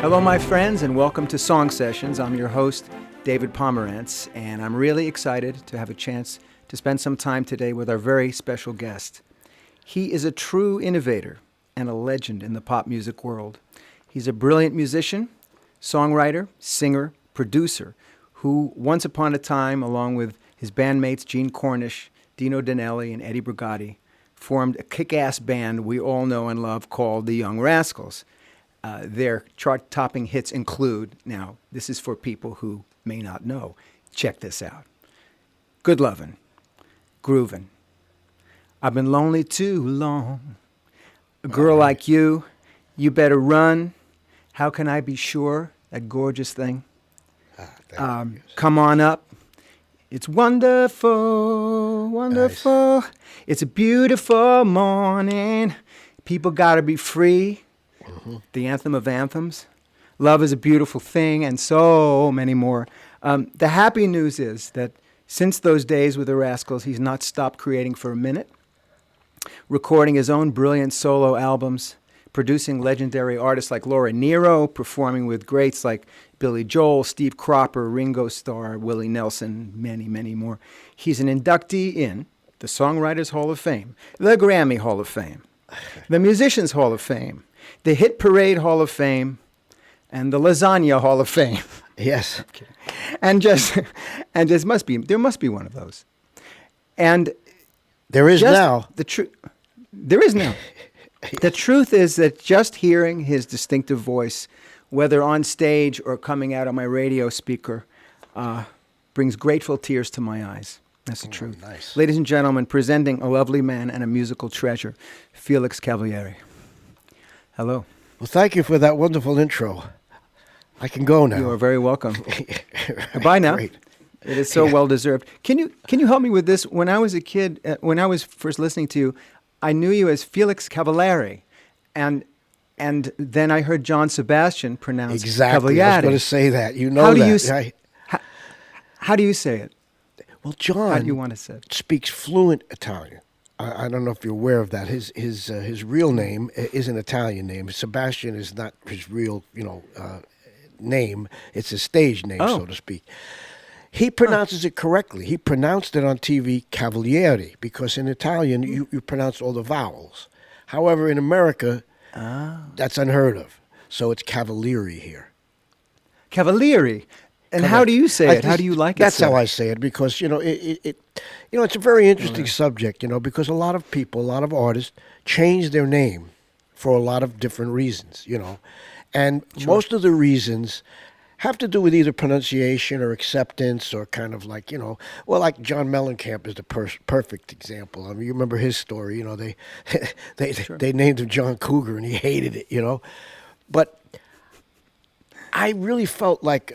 Hello, my friends, and welcome to Song Sessions. I'm your host, David Pomeranz, and I'm really excited to have a chance to spend some time today with our very special guest. He is a true innovator and a legend in the pop music world. He's a brilliant musician, songwriter, singer, producer, who once upon a time, along with his bandmates Gene Cornish, Dino Danelli, and Eddie Brigatti, formed a kick-ass band we all know and love called the Young Rascals. Their chart-topping hits include, now, this is for people who may not know. Check this out. Good Lovin', Groovin', I've Been Lonely Too Long, A Girl Like You, You Better Run, How Can I Be Sure, that gorgeous thing. Come On Up, It's Wonderful, Wonderful, nice. It's a Beautiful Morning, People Gotta Be Free, the anthem of anthems, Love is a Beautiful Thing, and so many more. The happy news is that since those days with the Rascals, he's not stopped creating for a minute, recording his own brilliant solo albums, producing legendary artists like Laura Nyro, performing with greats like Billy Joel, Steve Cropper, Ringo Starr, Willie Nelson, many, many more. He's an inductee in the Songwriters Hall of Fame, the Grammy Hall of Fame, the Musicians Hall of Fame, the Hit Parade Hall of Fame, and the Lasagna Hall of Fame. Yes. And there must be one of those. And there is now. There is now. The truth is that just hearing his distinctive voice, whether on stage or coming out of my radio speaker, brings grateful tears to my eyes. That's the truth. Nice. Ladies and gentlemen, presenting a lovely man and a musical treasure, Felix Cavaliere. Hello. Well, thank you for that wonderful intro. I can go now. You are very welcome. Goodbye now. Great. It is so well deserved. Can you help me with this? When I was a kid, when I was first listening to you, I knew you as Felix Cavaliere, and then I heard John Sebastian pronounce exactly. Cavaliere. I was going to say that. You know how that. How do you say it? Well, John how do you want to say it? Speaks fluent Italian. I don't know if you're aware of that. His real name is an Italian name. Sebastian is not his real name. It's a stage name, so to speak. He pronounces it correctly. He pronounced it on TV Cavaliere because in Italian you pronounce all the vowels. However, in America, that's unheard of. So it's Cavaliere here. Cavaliere. And how do you say it? How do you like it? That's how I say it because it's a very interesting subject. Because a lot of people, a lot of artists change their name for a lot of different reasons. And most of the reasons have to do with either pronunciation or acceptance or kind of like, like John Mellencamp is the perfect example. I mean, you remember his story, they named him John Cougar and he hated it, But I really felt like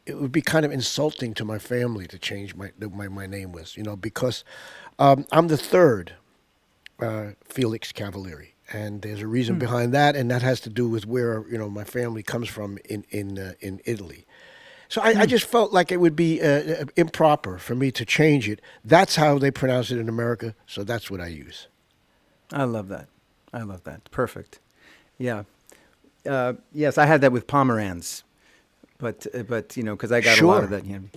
it would be kind of insulting to my family to change my name was, because I'm the third Felix Cavaliere. And there's a reason behind that, and that has to do with where my family comes from in Italy. So I just felt like it would be improper for me to change it. That's how they pronounce it in America, so that's what I use. I love that. Perfect. Yeah. Yes, I had that with Pomeranz, but because I got a lot of that. You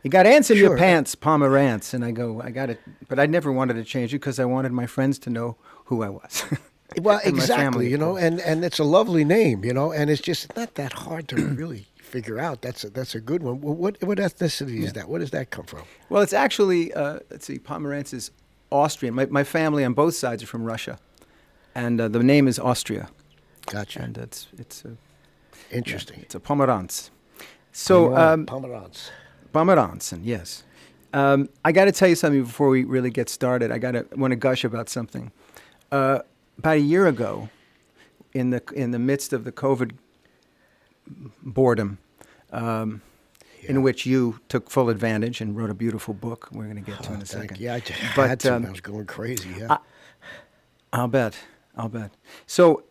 got ants in your pants, Pomeranz, and I got it, but I never wanted to change it because I wanted my friends to know who I was. Well, exactly, and it's a lovely name, and it's just not that hard to really figure out. That's a good one. Well, what ethnicity is that? Where does that come from? Well, it's actually, let's see, Pomeranz is Austrian. My family on both sides are from Russia, and the name is Austria. Gotcha. And it's interesting. Yeah, it's a Pomeranz. So Pomeranz, yes. I got to tell you something before we really get started. I want to gush about something. About a year ago, in the midst of the COVID boredom, in which you took full advantage and wrote a beautiful book we're going to get to in a second. Yeah, I had to. I was going crazy. Yeah. I'll bet. So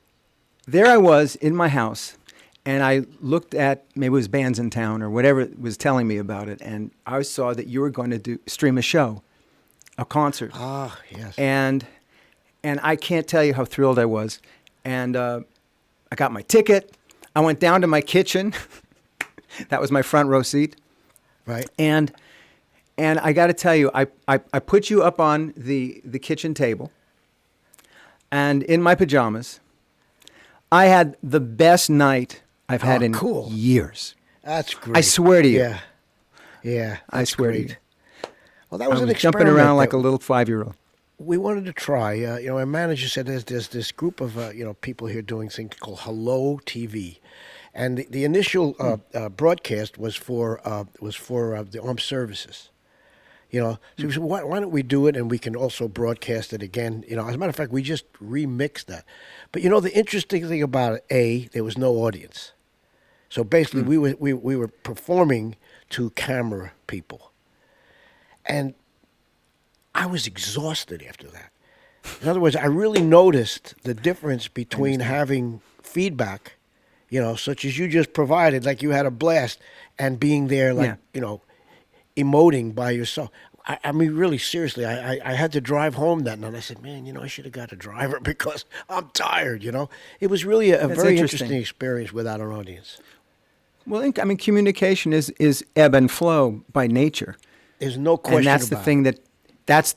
there I was in my house, and I looked at, maybe it was Bands in Town or whatever was telling me about it, and I saw that you were going to stream a show, a concert. Ah, yes. And I can't tell you how thrilled I was. And I got my ticket. I went down to my kitchen. That was my front row seat. Right. And I got to tell you, I put you up on the kitchen table, and in my pajamas, I had the best night I've had in cool. years. That's great. I swear to you. Yeah. Yeah. I swear to you. Well, that was I an was experiment. jumping around like that a little 5-year-old. we wanted to try. Our manager said there's this group of people here doing things called Hello TV, and the initial broadcast was for the armed services. So we said, why don't we do it, and we can also broadcast it again. As a matter of fact, we just remixed that. But the interesting thing about it, there was no audience. So basically, we were performing to camera people, and I was exhausted after that. In other words, I really noticed the difference between having feedback, such as you just provided, like you had a blast, and being there, like, emoting by yourself. I mean, really, seriously, I had to drive home that night. I said, man, I should have got a driver because I'm tired, It was really a very interesting experience without an audience. Well, I mean, communication is ebb and flow by nature. There's no question and that's about the thing it. that's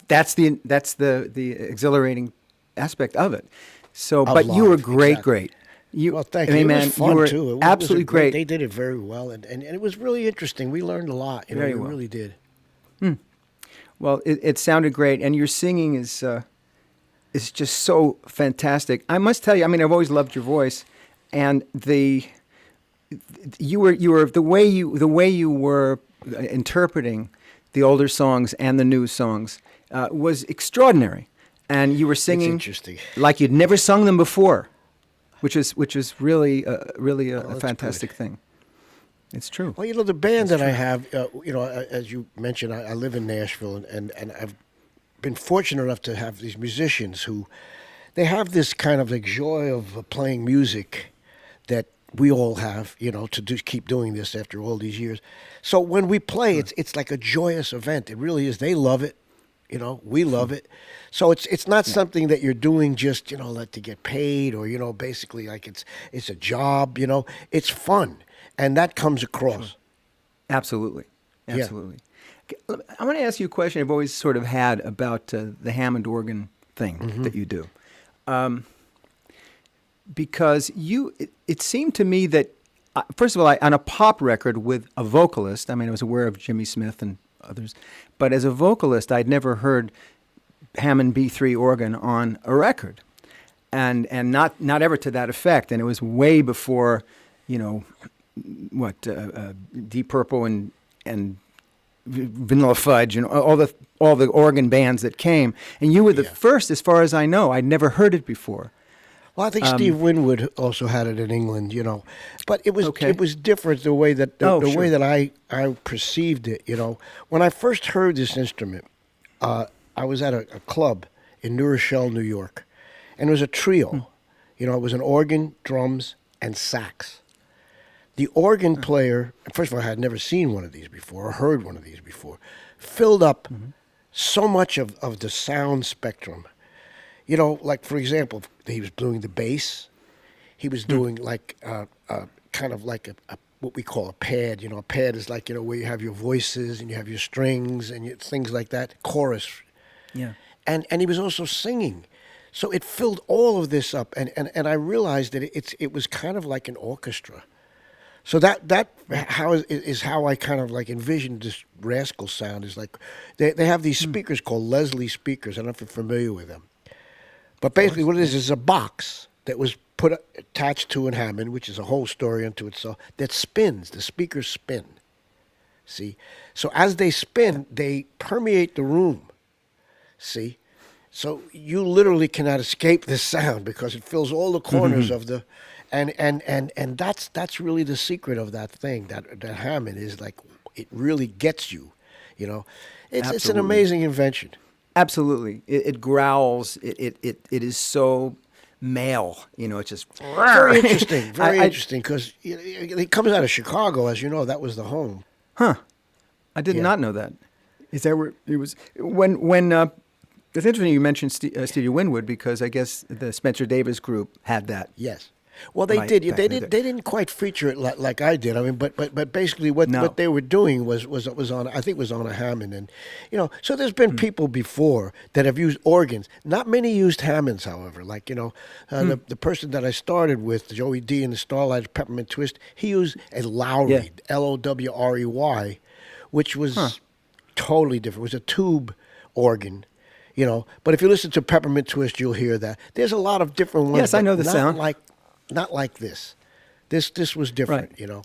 the exhilarating aspect of it. So, A but lot, you were great, exactly. great. Well, thank you. I mean, It man, was fun, you were too. It was absolutely great. They did it very well, and it was really interesting. We learned a lot. Very we well. really did. Well, it sounded great, and your singing is just so fantastic. I must tell you, I mean, I've always loved your voice, and you were the way you were interpreting the older songs and the new songs was extraordinary, and you were singing interesting. like you'd never sung them before, which is really a fantastic good. thing. It's true. Well, the band that I have, as you mentioned, I live in Nashville, and I've been fortunate enough to have these musicians who, they have this kind of like joy of playing music that we all have, to keep doing this after all these years. So when we play, it's like a joyous event. It really is. They love it. We love it. So it's not something that you're doing just, to get paid or, basically like it's a job, It's fun. And that comes across. Sure. Absolutely. Yeah. Absolutely. Okay, I want to ask you a question I've always sort of had about the Hammond organ thing that you do. Because it seemed to me that, first of all, on a pop record with a vocalist, I mean, I was aware of Jimmy Smith and others, but as a vocalist, I'd never heard Hammond B3 organ on a record, and not ever to that effect. And it was way before, Deep Purple and Vanilla Fudge and all the organ bands that came. And you were the first, as far as I know. I'd never heard it before. Well, I think Steve Winwood also had it in England, but it was different the way that way that I perceived it. When I first heard this instrument, I was at a club in New Rochelle, New York, and it was a trio. It was an organ, drums, and sax. The organ player, first of all, I had never seen one of these before or heard one of these before, filled up so much of the sound spectrum. Like, for example, he was doing the bass. He was doing like kind of like a what we call a pad. A pad is like, where you have your voices and you have your strings and things like that, chorus. Yeah. And he was also singing. So it filled all of this up. And I realized that it was kind of like an orchestra. So that is how I kind of like envisioned this Rascals sound. Is like they have these speakers called Leslie speakers. I don't know if you're familiar with them. But basically what it is a box that was attached to a Hammond, which is a whole story unto itself, that spins. The speakers spin. See? So as they spin, they permeate the room. See? So you literally cannot escape this sound because it fills all the corners of the... And that's really the secret of that thing, that Hammond is like, it really gets you, It's an amazing invention. Absolutely. It growls. It is so male, it's just... Very interesting, interesting, because it comes out of Chicago, as you know, that was the home. Huh. I did not know that. Is that where it was... When it's interesting you mentioned Stevie Winwood, because I guess the Spencer Davis group had that. Yes. Well, they Right, did. back They in the did. day. They didn't quite feature it like I did. I mean, but basically, what No. what they were doing was on. I think it was on a Hammond, and So there's been people before that have used organs. Not many used Hammonds, however. Like the person that I started with, Joey D. in the Starlight Peppermint Twist, he used a Yeah. Lowry, Lowrey, which was totally different. It was a tube organ. But if you listen to Peppermint Twist, you'll hear that. There's a lot of different ones. Yes, I but know the not sound. not like this. This was different. Right.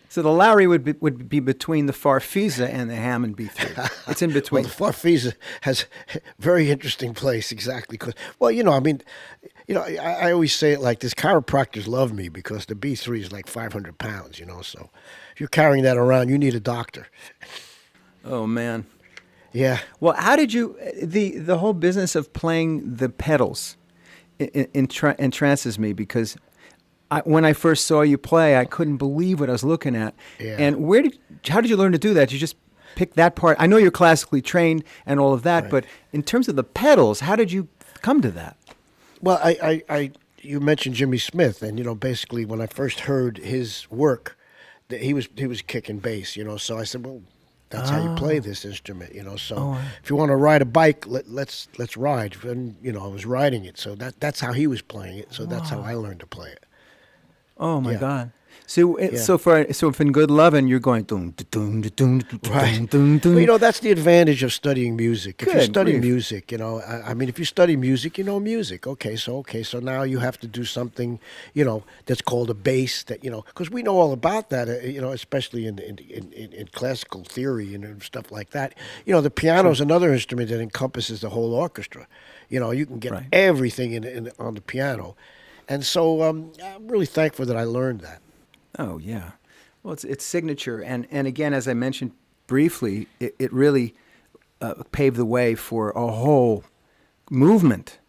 So the Lowry would be between the Farfisa and the Hammond B3. It's in Well, between. the Farfisa has a very interesting place, exactly. Because, I always say it like this: chiropractors love me because the B3 is like 500 pounds. So if you're carrying that around, you need a doctor. Oh man. Yeah. Well, how did you the whole business of playing the pedals entrances me because when I first saw you play, I couldn't believe what I was looking at. Yeah. And how did you learn to do that? You just pick that part. I know you're classically trained and all of that, Right. but in terms of the pedals, how did you come to that? Well, you mentioned Jimmy Smith, and basically when I first heard his work, he was kicking bass. So I said, well, that's how you play this instrument. So if you want to ride a bike, let's ride. And I was riding it, so that's how he was playing it. So that's how I learned to play it. Oh my Yeah. God! So Yeah. so if in Good Lovin' you're going doom doom doom Right. doom doom. Well, that's the advantage of studying music. If you Good study grief. music, I mean, if you study music, you know music. Okay, so now you have to do something, that's called a bass. That because we know all about that. Especially in classical theory and stuff like that. The piano is another instrument that encompasses the whole orchestra. You can get Right. everything on the piano, and so I'm really thankful that I learned that. Oh yeah, well it's signature, and again, as I mentioned briefly, it really paved the way for a whole movement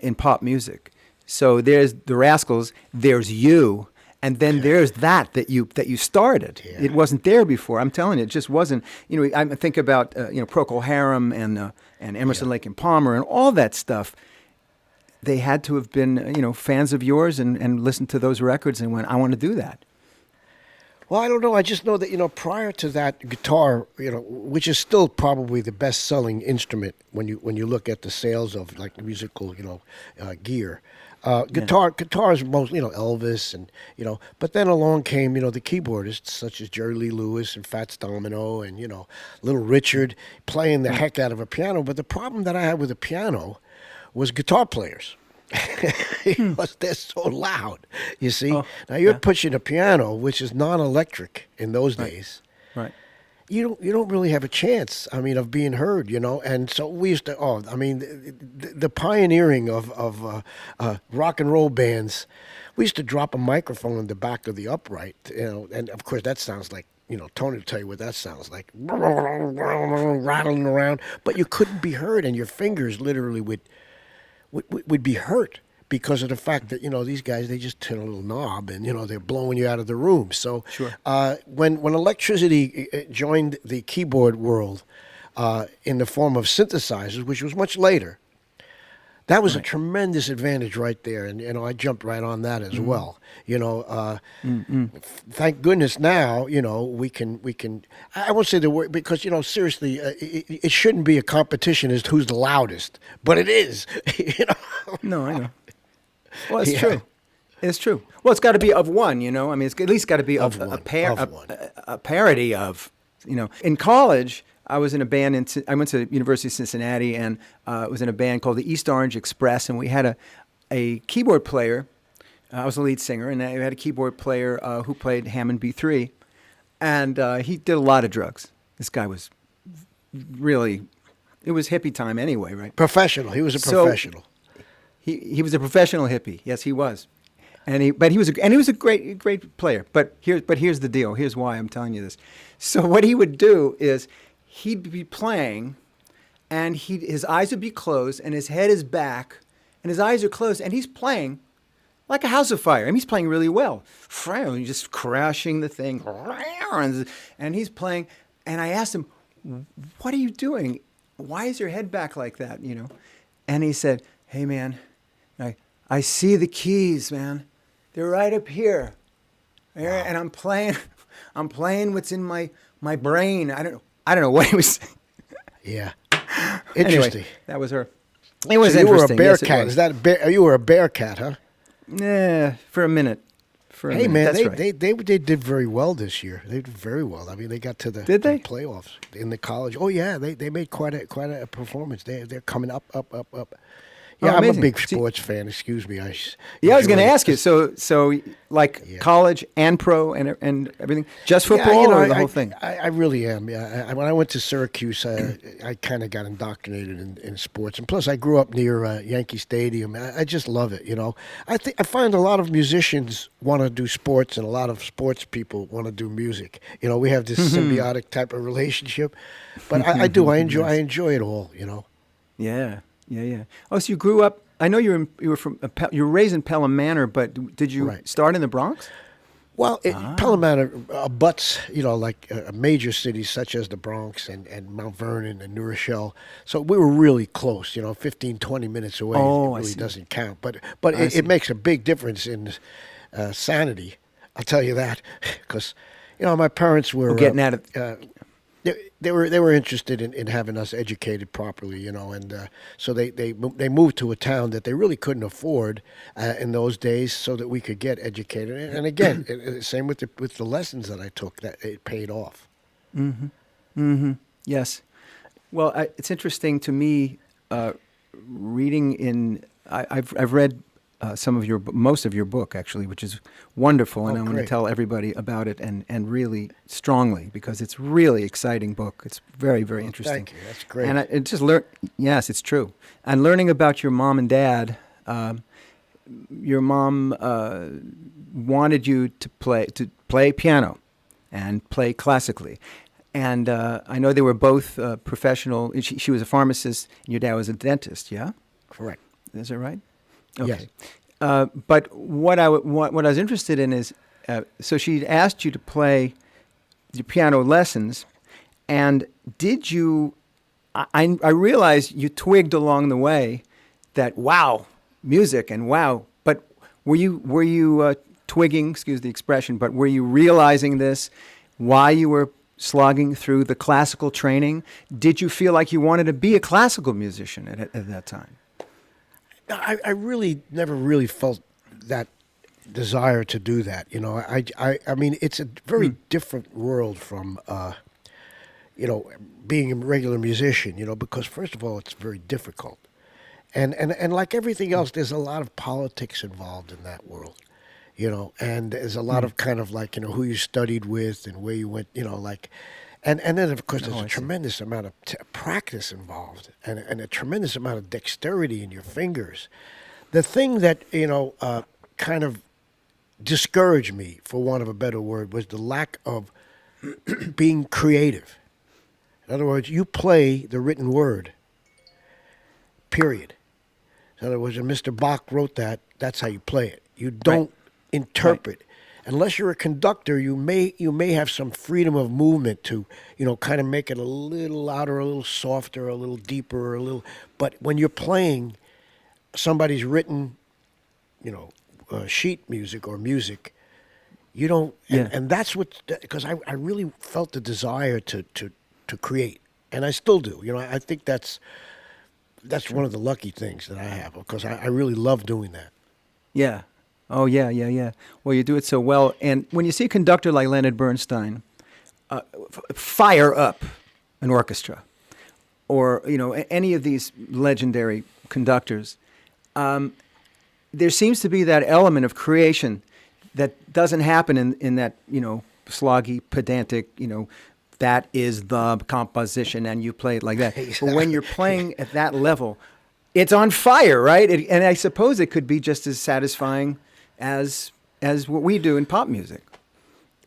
in pop music. So there's the Rascals, there's you, and then there's that you started. Yeah. It wasn't there before. I'm telling you, it just wasn't. I think about Procol Harum and Emerson, Lake and Palmer and all that stuff. They had to have been fans of yours and listened to those records and went, I want to do that. Well, I don't know. I just know that prior to that, guitar, which is still probably the best-selling instrument when you look at the sales of like musical, gear. Guitar is mostly Elvis and but then along came the keyboardists such as Jerry Lee Lewis and Fats Domino and Little Richard playing the heck out of a piano. But the problem that I had with the piano was guitar players. Because they're so loud, you see. Now you're pushing a piano, which is non-electric in those days. Right. You don't really have a chance. I mean, of being heard, And so we used to. The pioneering of rock and roll bands. We used to drop a microphone in the back of the upright, and of course that sounds like. Tony will tell you what that sounds like, rattling around. But you couldn't be heard, and your fingers literally would be hurt because of the fact that these guys, they just turn a little knob and they're blowing you out of the room. So Sure. When electricity joined the keyboard world in the form of synthesizers, which was much later, that was a tremendous advantage right there, and I jumped right on that as well. Thank goodness now we can. I won't say the word because seriously, it shouldn't be a competition as to who's the loudest, but it is. No, I know. Well, it's Yeah. true. It's true. Well, it's got to be of one, I mean, it's at least got to be Of a one, pair, of one. a parody of, In college, I was in a band. I went to University of Cincinnati and was in a band called the East Orange Express, and we had a keyboard player. I was the lead singer, and I had a keyboard player who played Hammond B3, and he did a lot of drugs. This guy was really, it was hippie time anyway, right? Professional. He was a So- professional. He was a professional hippie. Yes, he was, and he was a great player. But here's the deal. Here's why I'm telling you this. So what he would do is he'd be playing, and his eyes would be closed, and his head is back, and his eyes are closed, and he's playing like a house of fire. I mean, he's playing really well. He's just crashing the thing, and he's playing. And I asked him, "What are you doing? Why is your head back like that?" And he said, "Hey, man, I see the keys, man. They're right up here. And I'm playing I'm playing what's in my brain. I don't know what he was saying. Yeah. Interesting. Anyway, that was her. It was So you were a interesting. bear Yes, it cat. was. Is that a bear? You were a bear cat, huh? Yeah, for a minute. Hey man, That's they, right. they did very well this year. They did very well. I mean, they got to the, Did to the they? playoffs in the college. Oh yeah, they made quite a performance. They're coming up. Oh, Yeah, I'm a amazing. big See- sports fan. Excuse me. Yeah, I was going to enjoy it. ask you. So like Yeah. college and pro and everything, just Yeah, football or the whole thing? I really am. Yeah, when I went to Syracuse, I kind of got indoctrinated in sports, and plus I grew up near Yankee Stadium. I just love it. I find a lot of musicians want to do sports, and a lot of sports people want to do music. We have this symbiotic type of relationship. But I do. I enjoy it all. Yeah. Oh, so you grew up. I know you were raised in Pelham Manor, but did you Right. start in the Bronx? Well, Pelham Manor abuts, like major cities such as the Bronx and Mount Vernon and New Rochelle. So we were really close, 15, 20 minutes away. Oh, It I really see. doesn't count. But I see. it makes a big difference in sanity. I'll tell you that. Because, my parents were... Getting at it. They were interested in having us educated properly, and so they moved to a town that they really couldn't afford in those days, so that we could get educated. And again, same with the lessons that I took, that it paid off. Yes. Well, it's interesting to me reading in. I've read most of your book actually, which is wonderful, and Oh, I'm going to great. tell everybody about it and really strongly because it's really exciting book. It's very very interesting. Thank you. That's great. And it just learn. Yes, it's true. And learning about your mom and dad. Your mom wanted you to play piano and play classically. And I know they were both professional. She was a pharmacist, and your dad was a dentist. Yeah, Correct. is that right? Yes. But what I was interested in is, so she asked you to play the piano lessons, and did you? I realized you twigged along the way that wow, music and wow. But were you twigging? Excuse the expression. But were you realizing this while you were slogging through the classical training? Did you feel like you wanted to be a classical musician at that time? I really never really felt that desire to do that. I mean, it's a very different world from, being a regular musician, because first of all, it's very difficult. And like everything else, there's a lot of politics involved in that world, and there's a lot of kind of like, who you studied with and where you went, and then of course there's I a see. tremendous amount of practice involved and a tremendous amount of dexterity in your fingers. The thing that, kind of discouraged me, for want of a better word, was the lack of being creative. In other words, you play the written word, period. In other words, when Mr. Bach wrote that, that's how you play it. You don't interpret. Unless you're a conductor, you may have some freedom of movement to, kind of make it a little louder, a little softer, a little deeper, But when you're playing somebody's written, sheet music or music, you don't. Yeah. And that's what, because I really felt the desire to create, and I still do. I think that's one of the lucky things that I have, because I really love doing that. Yeah. Oh, yeah. Well, you do it so well. And when you see a conductor like Leonard Bernstein fire up an orchestra, or, any of these legendary conductors, there seems to be that element of creation that doesn't happen in that, sloggy, pedantic, that is the composition and you play it like that. Exactly. But when you're playing at that level, it's on fire, right? And I suppose it could be just as satisfying as what we do in pop music.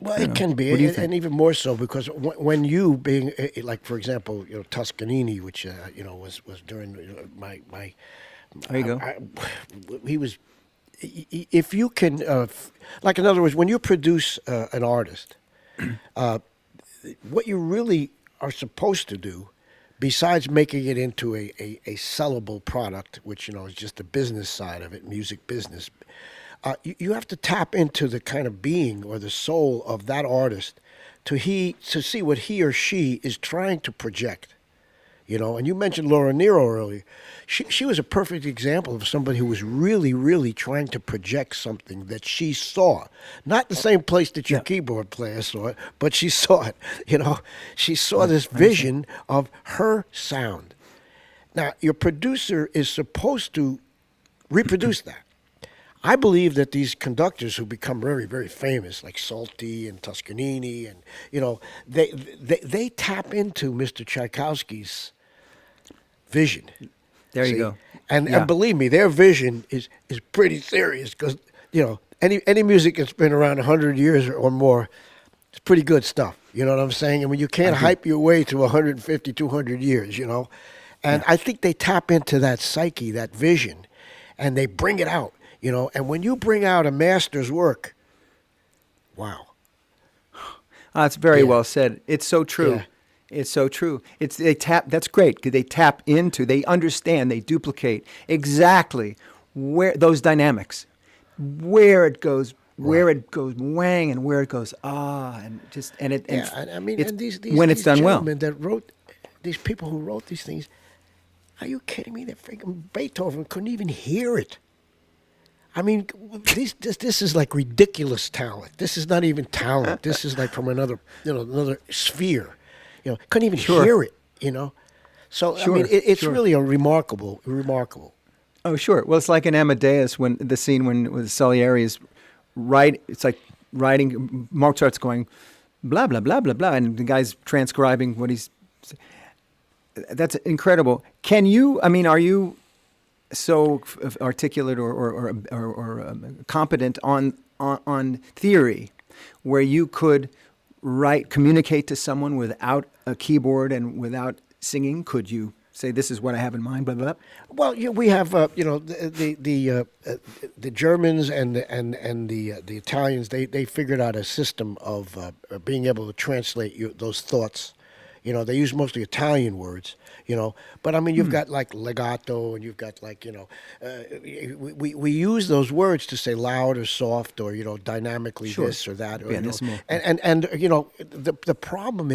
Well, it can be, What do you think? and even more so, because when you being like, for example, Toscanini, which was during my There you go. he was, if you can, like, in other words, when you produce an artist, what you really are supposed to do, besides making it into a sellable product, which is just the business side of it, music business, you have to tap into the kind of being or the soul of that artist to see what he or she is trying to project. And you mentioned Laura Nero earlier. She was a perfect example of somebody who was really, really trying to project something that she saw. Not the same place that your keyboard player saw it, but she saw it. She saw this vision of her sound. Now, your producer is supposed to reproduce that. I believe that these conductors who become very, very famous, like Salty and Toscanini, and they tap into Mr. Tchaikovsky's vision. There you go. And believe me, their vision is pretty serious because any music that's been around 100 years or more, it's pretty good stuff. You know what I'm saying? I mean, you can't hype your way to 150, 200 years. And I think they tap into that psyche, that vision, and they bring it out. And when you bring out a master's work, wow. That's very well said. It's so true. Yeah. It's so true. That's great. They tap into, they understand, they duplicate exactly where those dynamics, where it goes wang and where it goes and these when it's done well. That wrote these people who wrote these things, are you kidding me? That freaking Beethoven couldn't even hear it. I mean, this is like ridiculous talent. This is not even talent. This is like from another sphere. Couldn't even hear it. So I mean, it's really a remarkable. Oh, sure. Well, it's like in Amadeus when the scene when Salieri is it's like writing. Mozart's going, blah blah blah blah blah, and the guy's transcribing what he's. That's incredible. Can you? I mean, are you so articulate or competent on theory where you could communicate to someone without a keyboard and without singing? Could you say, this is what I have in mind, blah, blah, blah? Well, we have, the Germans and the Italians, they figured out a system of being able to translate those thoughts. They use mostly Italian words, but I mean, you've got like legato, and you've got like, we use those words to say loud or soft or, dynamically this or that. Or, the problem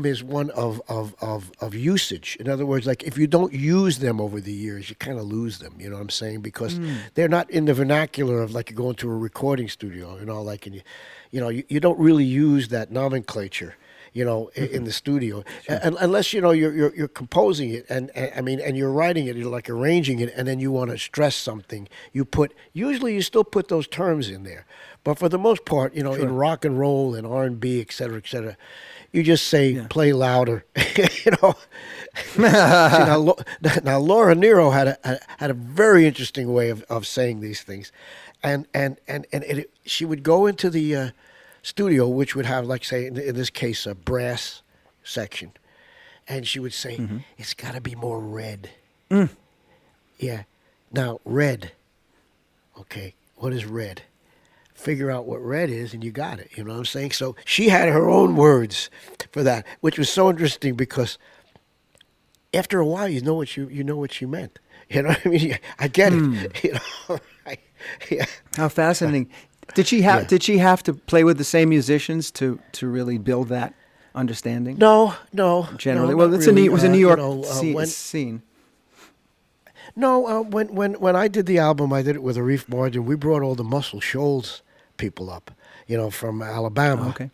is one of usage. In other words, like if you don't use them over the years, you kind of lose them, you know what I'm saying? Because they're not in the vernacular of like going to a recording studio, and you don't really use that nomenclature. In the studio, unless you're composing it, and you're writing it, you're like arranging it, and then you want to stress something. Usually you still put those terms in there, but for the most part, in rock and roll and R&B, et cetera, you just say play louder. See, now Laura Nero had a very interesting way of saying these things, and she would go into the studio, which would have, like, say, in this case, a brass section. And she would say, it's got to be more red. Yeah. Now, red. Okay, what is red? Figure out what red is, and you got it. You know what I'm saying? So she had her own words for that, which was so interesting because after a while, you know what she meant. You know what I mean? I get it. How fascinating. Did she have to play with the same musicians to really build that understanding? No. Generally, no, it was a New York scene. No, when I did the album, I did it with Arif Mardin. We brought all the Muscle Shoals people up, from Alabama. Okay.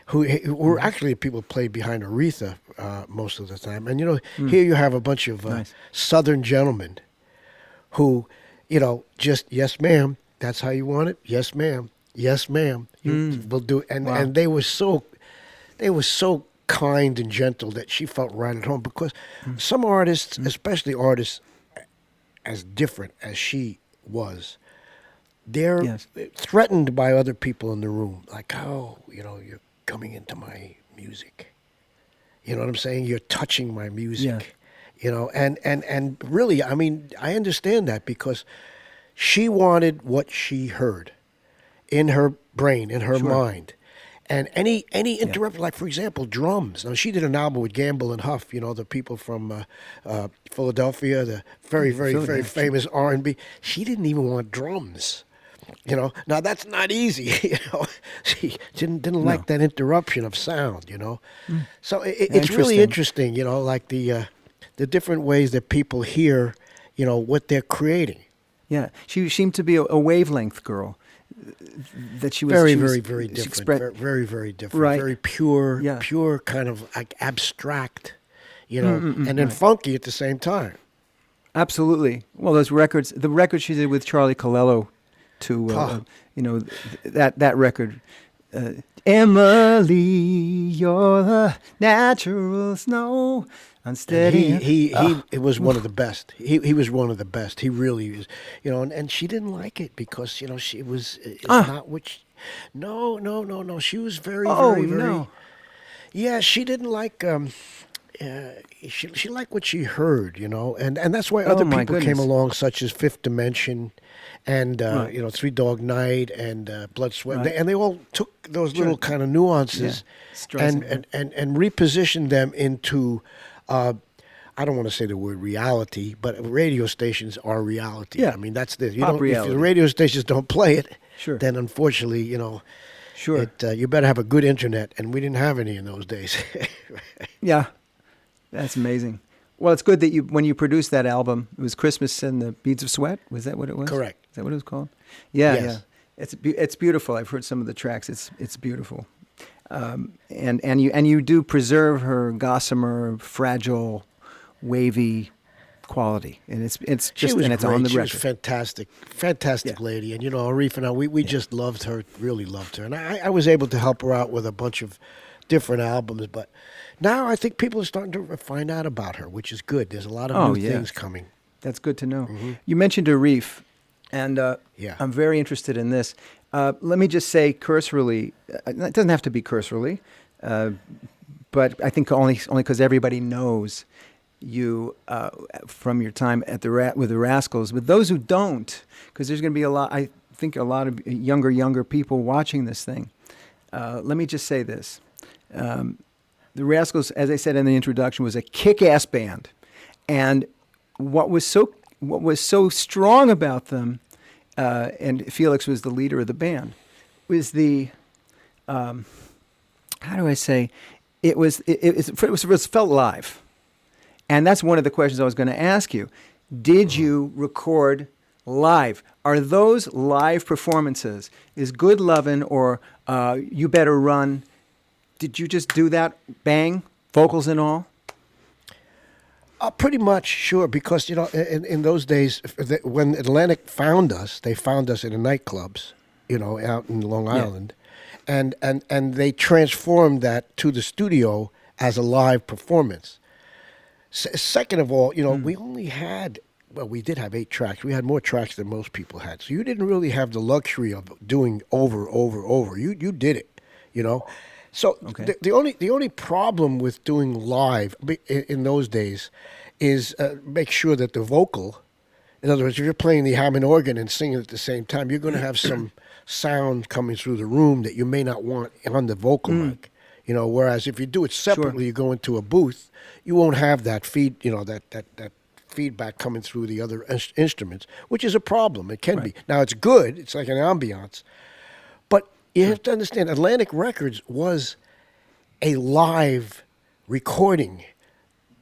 Who were actually people who played behind Aretha most of the time. And here you have a bunch of nice. Southern gentlemen who, just yes, ma'am. That's how you want it? Yes, ma'am. Yes, ma'am. You will do it. And they were so kind and gentle that she felt right at home because some artists, especially artists as different as she was, they're threatened by other people in the room. Like, you're coming into my music. You know what I'm saying? You're touching my music. Yeah. And really, I mean, I understand that because she wanted what she heard in her brain, in her mind. And any interrupt, like for example, drums. Now she did an album with Gamble and Huff, the people from Philadelphia, the very famous R&B. She didn't even want drums. Now that's not easy. She didn't like that interruption of sound. So it's really interesting. Like the different ways that people hear, what they're creating. Yeah, she seemed to be a wavelength girl. That she was very different. Very different. Right. Very pure, Yeah. pure kind of like abstract, and then funky at the same time. Absolutely. Well, the record she did with Charlie Colello, that record, Emily, you're the natural snow, unsteady. He was one of the best. He was one of the best. He really is. And she didn't like it because she was not what. No. She was very. No. Yeah, she didn't like. She liked what she heard, and that's why other people goodness. came along, such as Fifth Dimension, and Three Dog Night, and Blood, Sweat, Right. and they all took those little kind of nuances and repositioned them into. I don't want to say the word reality, but radio stations are reality. Yeah. I mean, that's the if reality. the radio stations don't play it, Sure. then unfortunately, Sure. you better have a good internet, and we didn't have any in those days. Yeah, that's amazing. Well, it's good that when you produced that album, it was Christmas and the Beads of Sweat. Was that what it was? Correct. Is that what it was called? Yeah, Yes. yeah. It's beautiful. I've heard some of the tracks. It's beautiful. And you do preserve her gossamer, fragile, wavy quality, and it's just she was and it's great. on the She record. was fantastic lady, and Arif and I, we just loved her, really loved her, and I was able to help her out with a bunch of different albums, but now I think people are starting to find out about her, which is good. There's a lot of new things coming. That's good to know. You mentioned Arif, and Yeah. I'm very interested in this. Let me just say cursorily, it doesn't have to be cursorily, but I think only because everybody knows you from your time at with the Rascals. But those who don't, because there's going to be I think a lot of younger people watching this thing. Let me just say this. The Rascals, as I said in the introduction, was a kick-ass band. And what was so strong about them, and Felix was the leader of the band, was the, how do I say, it was felt live. And that's one of the questions I was going to ask you. Did you record live? Are those live performances? Is Good Lovin' or You Better Run, did you just do that, bang, vocals and all? Pretty much, sure, because, in those days, when Atlantic found us, they found us in the nightclubs, out in Long Island, and they transformed that to the studio as a live performance. Second of all, we only had, we did have 8 tracks. We had more tracks than most people had. So you didn't really have the luxury of doing over. You did it, So Okay. the only problem with doing live in those days is make sure that the vocal, in other words, if you're playing the Hammond organ and singing at the same time, you're going to have some sound coming through the room that you may not want on the vocal mic. Whereas if you do it separately, you go into a booth, you won't have that that feedback coming through the other instruments, which is a problem. It can be. Now it's good. It's like an ambiance. But you have to understand, Atlantic Records was a live recording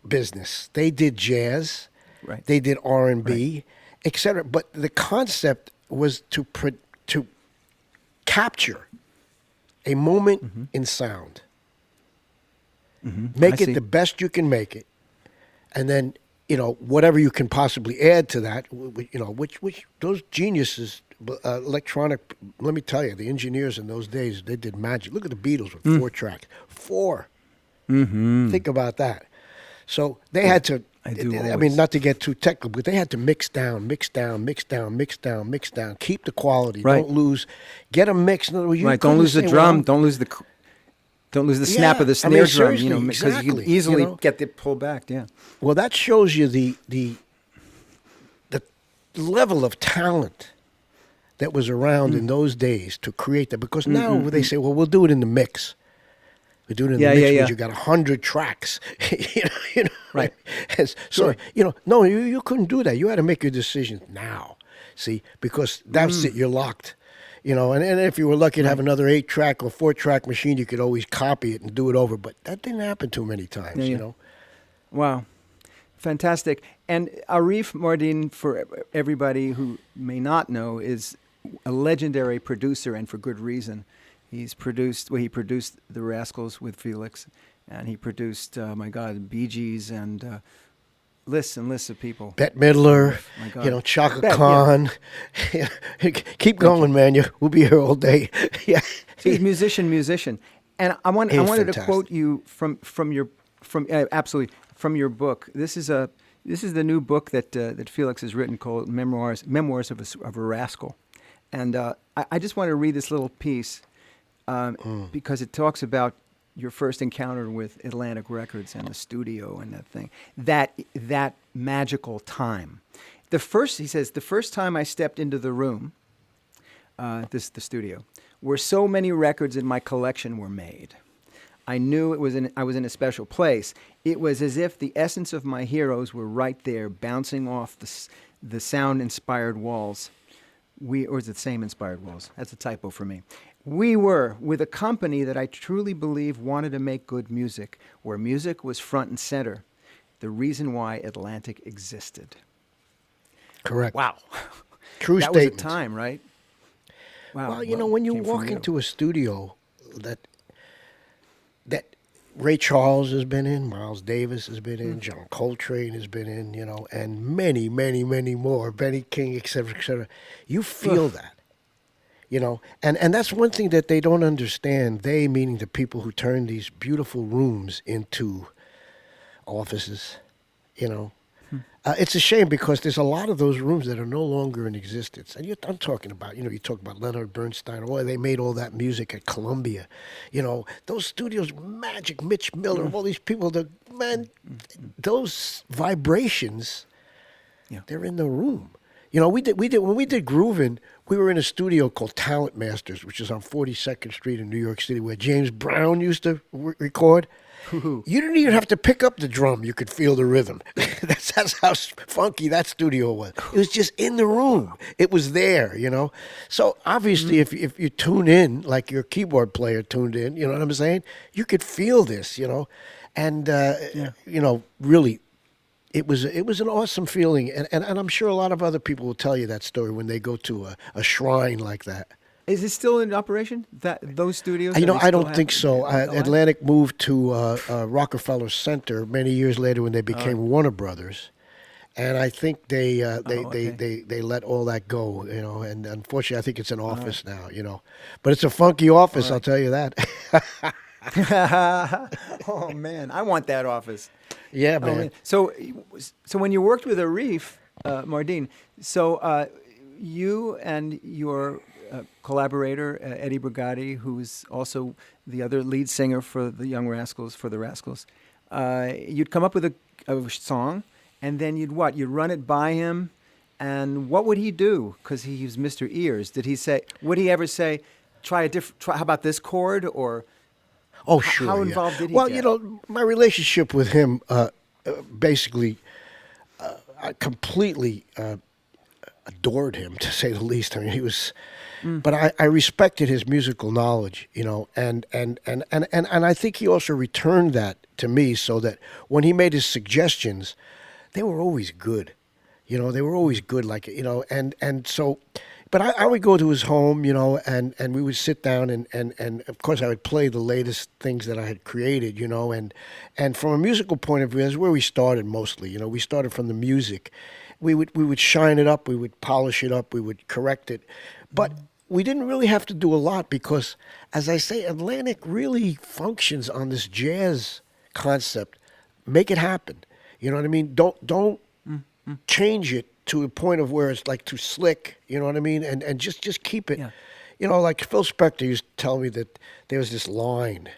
business. They did jazz. Right. They did R&B, etc. But the concept was to capture a moment in sound. Make it the best you can make it, and then whatever you can possibly add to that. Which those geniuses, electronic. Let me tell you, the engineers in those days, they did magic. Look at the Beatles with 4 tracks. 4. Think about that. So they had to. I do I always. mean, not to get too technical, but they had to mix down, keep the quality. Right. Don't lose. Get a mix. In other words, you Don't lose the couldn't say, drum. well, Don't lose the snap of the snare drum. seriously, Because you exactly, can easily you know? get it pulled back. Yeah. Well, that shows you the level of talent that was around in those days to create that. Because now they say, well, we'll do it in the mix. We do it in the mix means you got 100 tracks. you know, Right. And so, no, you couldn't do that. You had to make your decisions now. See, because that's it. You're locked. And if you were lucky to have another 8-track or 4-track machine, you could always copy it and do it over. But that didn't happen too many times, Wow. Fantastic. And Arif Mardin, for everybody who may not know, is a legendary producer, and for good reason. He produced the Rascals with Felix, and he produced, Bee Gees and lists and lists of people. Bette Midler, My God. Chaka Bette, Khan. Keep going, man. We'll be here all day. Yeah. So he's musician. And I wanted fantastic. to quote you from your book. This is the new book that Felix has written called Memoirs of a Rascal. And I just want to read this little piece because it talks about your first encounter with Atlantic Records and the studio and that thing, that magical time. He says, the first time I stepped into the room, the studio, where so many records in my collection were made, I knew I was in a special place. It was as if the essence of my heroes were right there, bouncing off the sound-inspired walls. Or is it same inspired walls? That's a typo for me. We were with a company that I truly believe wanted to make good music, where music was front and center, the reason why Atlantic existed. Correct. Wow. True that statement. was a time, right? Wow. Well, when you walk into a studio that Ray Charles has been in, Miles Davis has been in, John Coltrane has been in, and many, many, many more, Benny King, et cetera, you feel that, and that's one thing that they don't understand, they meaning the people who turn these beautiful rooms into offices, It's a shame because there's a lot of those rooms that are no longer in existence. And I'm talking about, you talk about Leonard Bernstein, they made all that music at Columbia. Those studios, Magic, Mitch Miller, all these people, those vibrations, they're in the room. When we did Groovin', we were in a studio called Talent Masters, which is on 42nd Street in New York City, where James Brown used to record. You didn't even have to pick up the drum. You could feel the rhythm. That's how funky that studio was. It was just in the room. It was there, So obviously, if you tune in, like your keyboard player tuned in, you know what I'm saying? You could feel this, And, really, it was an awesome feeling. And I'm sure a lot of other people will tell you that story when they go to a shrine like that. Is it still in operation? Those studios? I don't think so. Atlantic moved to Rockefeller Center many years later when they became Warner Brothers, and I think they let all that go. And unfortunately, I think it's an office now. But it's a funky office. I'll tell you that. Oh man, I want that office. Yeah, man. So when you worked with Arif Mardin, you and your collaborator, Eddie Brigatti, who's also the other lead singer for the Rascals, you'd come up with a song, and then you'd run it by him, and what would he do? Because he was Mr. Ears. Would he ever say, how about this chord, or... Oh, sure. How involved did he get? Well, my relationship with him, basically, I completely adored him, to say the least. I mean, he was... But I respected his musical knowledge, and I think he also returned that to me, so that when he made his suggestions, they were always good, they were always good, and so, but I would go to his home, and we would sit down and of course I would play the latest things that I had created, and from a musical point of view, that's where we started mostly, we started from the music. We would shine it up, we would polish it up, we would correct it. But we didn't really have to do a lot because, as I say, Atlantic really functions on this jazz concept. Make it happen. You know what I mean? Don't change it to a point of where it's like too slick. You know what I mean? And just keep it. Yeah. Like Phil Spector used to tell me that there was this line,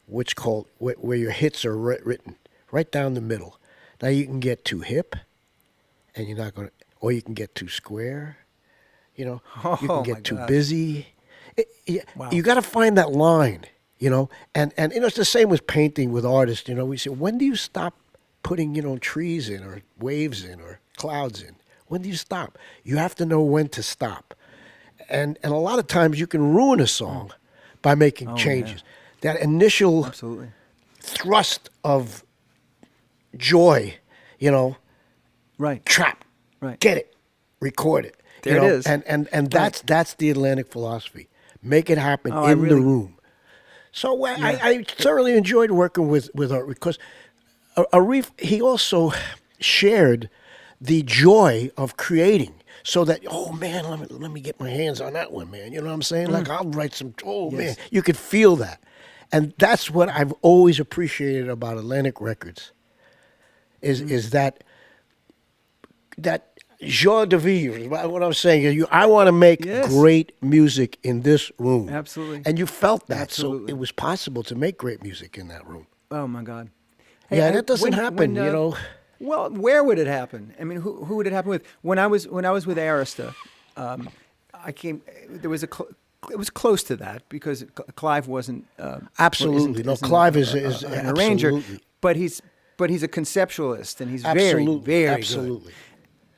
which called where your hits are written right down the middle. Now you can get too hip, and you're not going to, or you can get too square. You know, Oh, you can my get too gosh. busy. Wow. You got to find that line, you know. And you know, it's the same with painting with artists. You know, we say, when do you stop putting, you know, trees in or waves in or clouds in? When do you stop? You have to know when to stop. And a lot of times you can ruin a song by making Oh, yeah. changes. That initial Absolutely. thrust of joy, you know, Right. trap, Right. get it, record it. There you it know, is. And that's the Atlantic philosophy. Make it happen Oh, I in the really. room. So Yeah. I thoroughly enjoyed working with Art because Arif, he also shared the joy of creating. So that, oh man, let me get my hands on that one, man. You know what I'm saying? Like I'll write some. Oh man, Yes. you could feel that, and that's what I've always appreciated about Atlantic Records. Is that joie de vivre? What I'm saying is, I want to make Yes. great music in this room. Absolutely. And you felt that, so Absolutely. it was possible to make great music in that room. Oh my God. Yeah, that doesn't happen, when, you know. Well, where would it happen? I mean, who would it happen with? When I was with Arista, I came. There was it was close to that because Clive wasn't. Absolutely. No, isn't Clive is an arranger, absolutely. but he's a conceptualist, and he's Absolutely, very absolutely. good.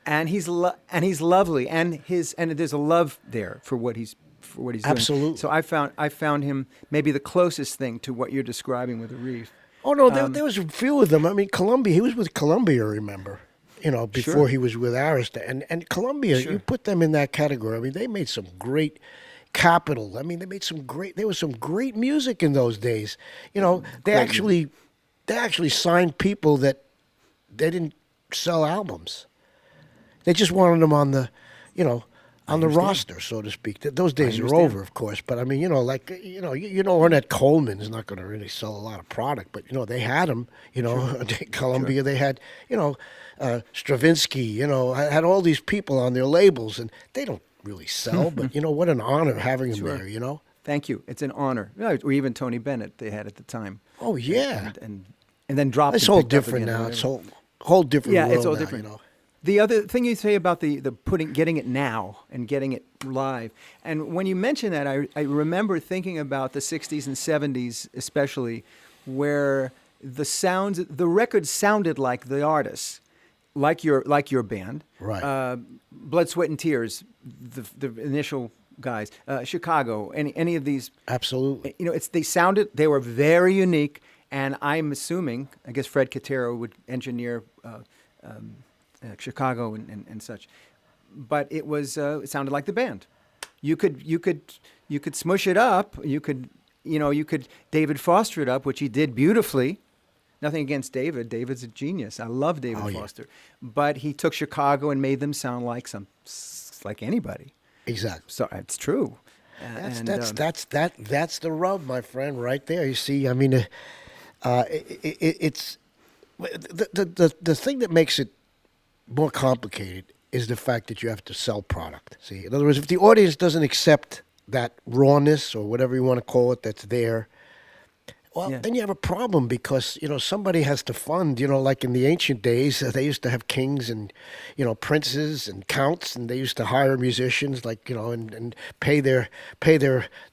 And he's lovely, and there's a love there for what he's doing. Absolutely. So I found him maybe the closest thing to what you're describing with Arif. Oh no, there was a few of them. I mean, Columbia. He was with Columbia, remember? You know, before Sure. he was with Arista, and Columbia. Sure. You put them in that category. I mean, they made some great. Capital. I mean, they made some great. There was some great music in those days. You know, they actually signed people that they didn't sell albums. They just wanted them on the, you know, on the roster, so to speak. Those days are understand. over, of course. But I mean, you know, like you know, Ornette Coleman is not going to really sell a lot of product, but you know, they had them. You know, Columbia, they had, you know, Stravinsky. You know, had all these people on their labels, and they don't really sell. But you know, what an honor having them there. You know. Thank you. It's an honor. Yeah, or even Tony Bennett they had at the time. Oh yeah. And then dropped. It's and all picked up different again, now. or It's whatever. whole different Yeah, world it's all now, different. you know. The other thing you say about the getting it now and getting it live, and when you mention that, I remember thinking about the '60s and '70s, especially, where the records sounded like the artists, like your band, Right. Blood, Sweat, and Tears, the initial guys, Chicago, any of these. Absolutely. You know, they were very unique, and I'm assuming, I guess Fred Catero would engineer Chicago and such, but it sounded like the band. You could smush it up. You could David Foster it up, which he did beautifully. Nothing against David. David's a genius. I love David Foster, but he took Chicago and made them sound like anybody. Exactly. So it's true. That's the rub, my friend, right there. You see, I mean, it's the thing that makes it more complicated is the fact that you have to sell product. See, in other words, if the audience doesn't accept that rawness or whatever you want to call it that's there, well, then you have a problem because, you know, somebody has to fund, you know, like in the ancient days, they used to have kings and, you know, princes and counts, and they used to hire musicians, like, you know, and pay their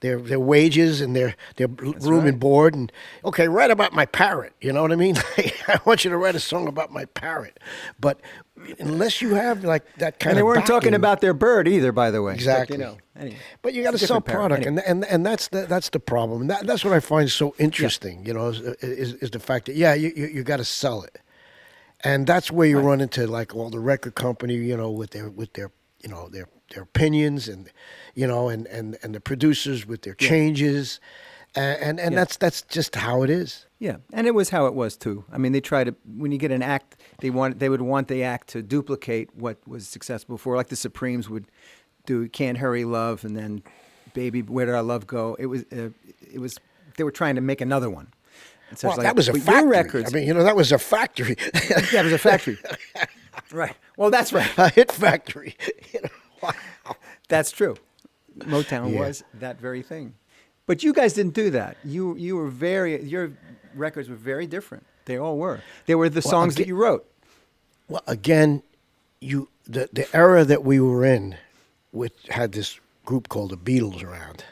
wages and their room and board. And, okay, write about my parrot, you know what I mean? I want you to write a song about my parrot. But unless you have, like, that kind of And they weren't backing, talking about their bird either, by the way. Exactly. But, you know, anyway, but you got to it's a sell different parrot. product, Anyway. and that's the problem. And that's what I find so interesting. You know, is the fact that you got to sell it, and that's where you run into like all the record company, you know, with their you know their opinions, and you know, and the producers with their changes, and that's just how it is. Yeah, and it was how it was too. I mean, they try to, when you get an act, they would want the act to duplicate what was successful before, like the Supremes would do "Can't Hurry Love" and then "Baby, Where Did Our Love Go." It was they were trying to make another one. And so Well, it's like, that was a but your factory. records, I mean, you know, that was a factory. yeah, it was a factory. Right. Well, that's right. A hit factory. You know, wow. That's true. Motown was that very thing. But you guys didn't do that. You were your records were very different. They all were. They were the songs that you wrote. Well, again, the era that we were in, which had this group called the Beatles around,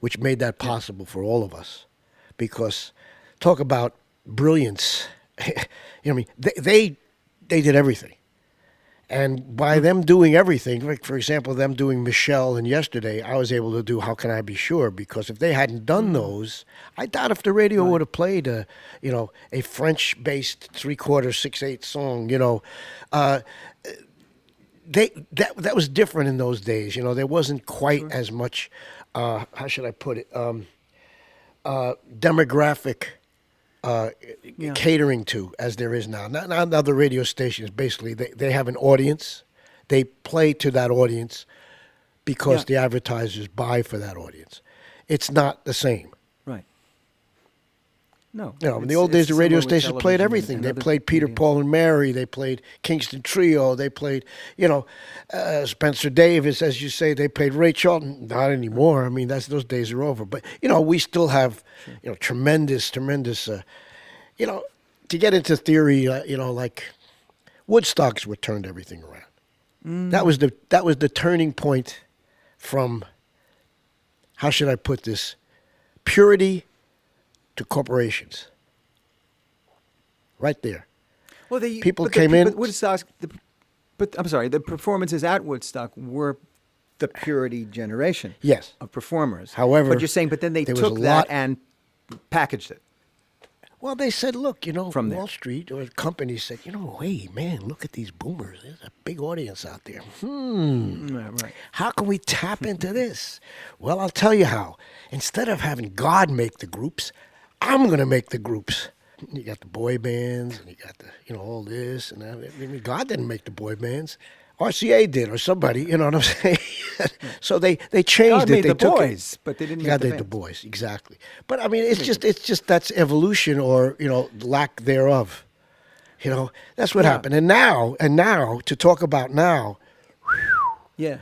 which made that possible for all of us. Because talk about brilliance, you know what I mean? They did everything. And by them doing everything, like for example, them doing Michelle and Yesterday, I was able to do How Can I Be Sure? Because if they hadn't done those, I doubt if the radio would have played a French-based 3/4, 6/8 song. That was different in those days. There wasn't quite as much. How should I put it? Demographic catering to as there is now. Now the radio stations basically they have an audience. They play to that audience because the advertisers buy for that audience. It's not the same. Right. No. In the old days, the radio stations played everything. They played Peter, Paul, and Mary. They played Kingston Trio. They played, Spencer Davis, as you say. They played Ray Charlton. Not anymore. I mean, those days are over. But we still have, tremendous. To get into theory, like Woodstock's what turned everything around. That was the turning point from, how should I put this, purity to corporations. Right there. Well, people came in. But I'm sorry, the performances at Woodstock were the purity generation. Yes. Of performers. However, but you're saying, but then they took that and packaged it. Well, they said, look, From Wall there. Street or companies said, hey, man, look at these boomers. There's a big audience out there. Right. How can we tap into this? Well, I'll tell you how. Instead of having God make the groups, I'm going to make the groups. You got the boy bands, and you got the, all this and that. I mean, God didn't make the boy bands. RCA did, or somebody, you know what I'm saying? So they changed God it. made They the took boys, but they didn't make God the made the bands. boys, exactly. But I mean, it's just that's evolution, or lack thereof. That's what happened. And now to talk about now. Yeah.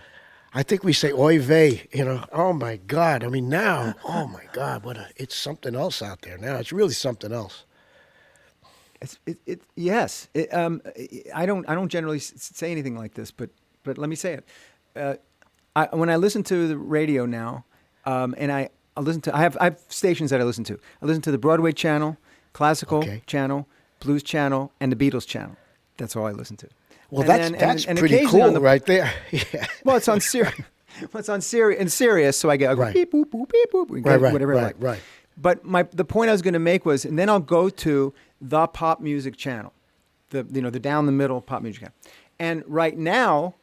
I think we say oy vey, oh my God. I mean, now, oh my God, it's something else out there now. It's really something else. Yes. I don't generally say anything like this, but let me say it. When I listen to the radio now, and I have stations that I listen to. I listen to the Broadway channel, classical channel, blues channel, and the Beatles channel. That's all I listen to. Well, And that's then- and pretty occasionally cool right there. Yeah. Well, it's on Sirius. It's on Sirius, so I go Right. beep boop boop beep boop, and get whatever I like. Right. But the point I was going to make was, and then I'll go to the pop music channel, the down the middle pop music channel, and right now,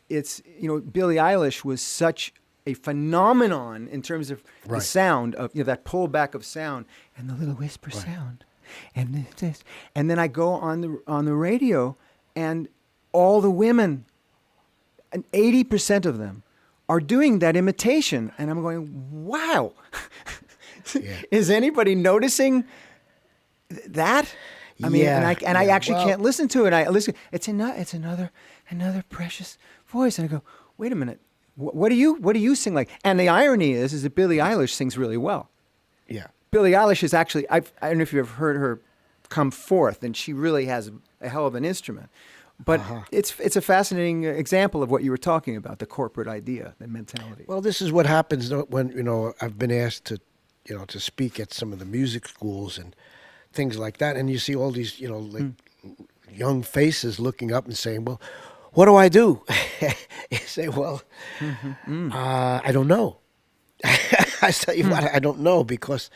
it's Billie Eilish was such a phenomenon in terms of the sound of that pullback of sound and the little whisper sound, and this, and then I go on the radio, and all the women, and 80% of them, are doing that imitation, and I'm going, wow. Yeah. Is anybody noticing that? I mean, Yeah, and I actually well- can't listen to it. I listen. It's another precious voice, and I go, wait a minute. What do you sing like? And the irony is that Billie Eilish sings really well. Yeah. Billie Eilish is actually, I don't know if you've ever heard her come forth, and she really has a hell of an instrument. But it's a fascinating example of what you were talking about, the corporate idea, the mentality. Well, this is what happens when I've been asked to speak at some of the music schools and things like that, and you see all these young faces looking up and saying, "Well, what do I do?" You say, "Well, I don't know." I tell you what, I don't know, because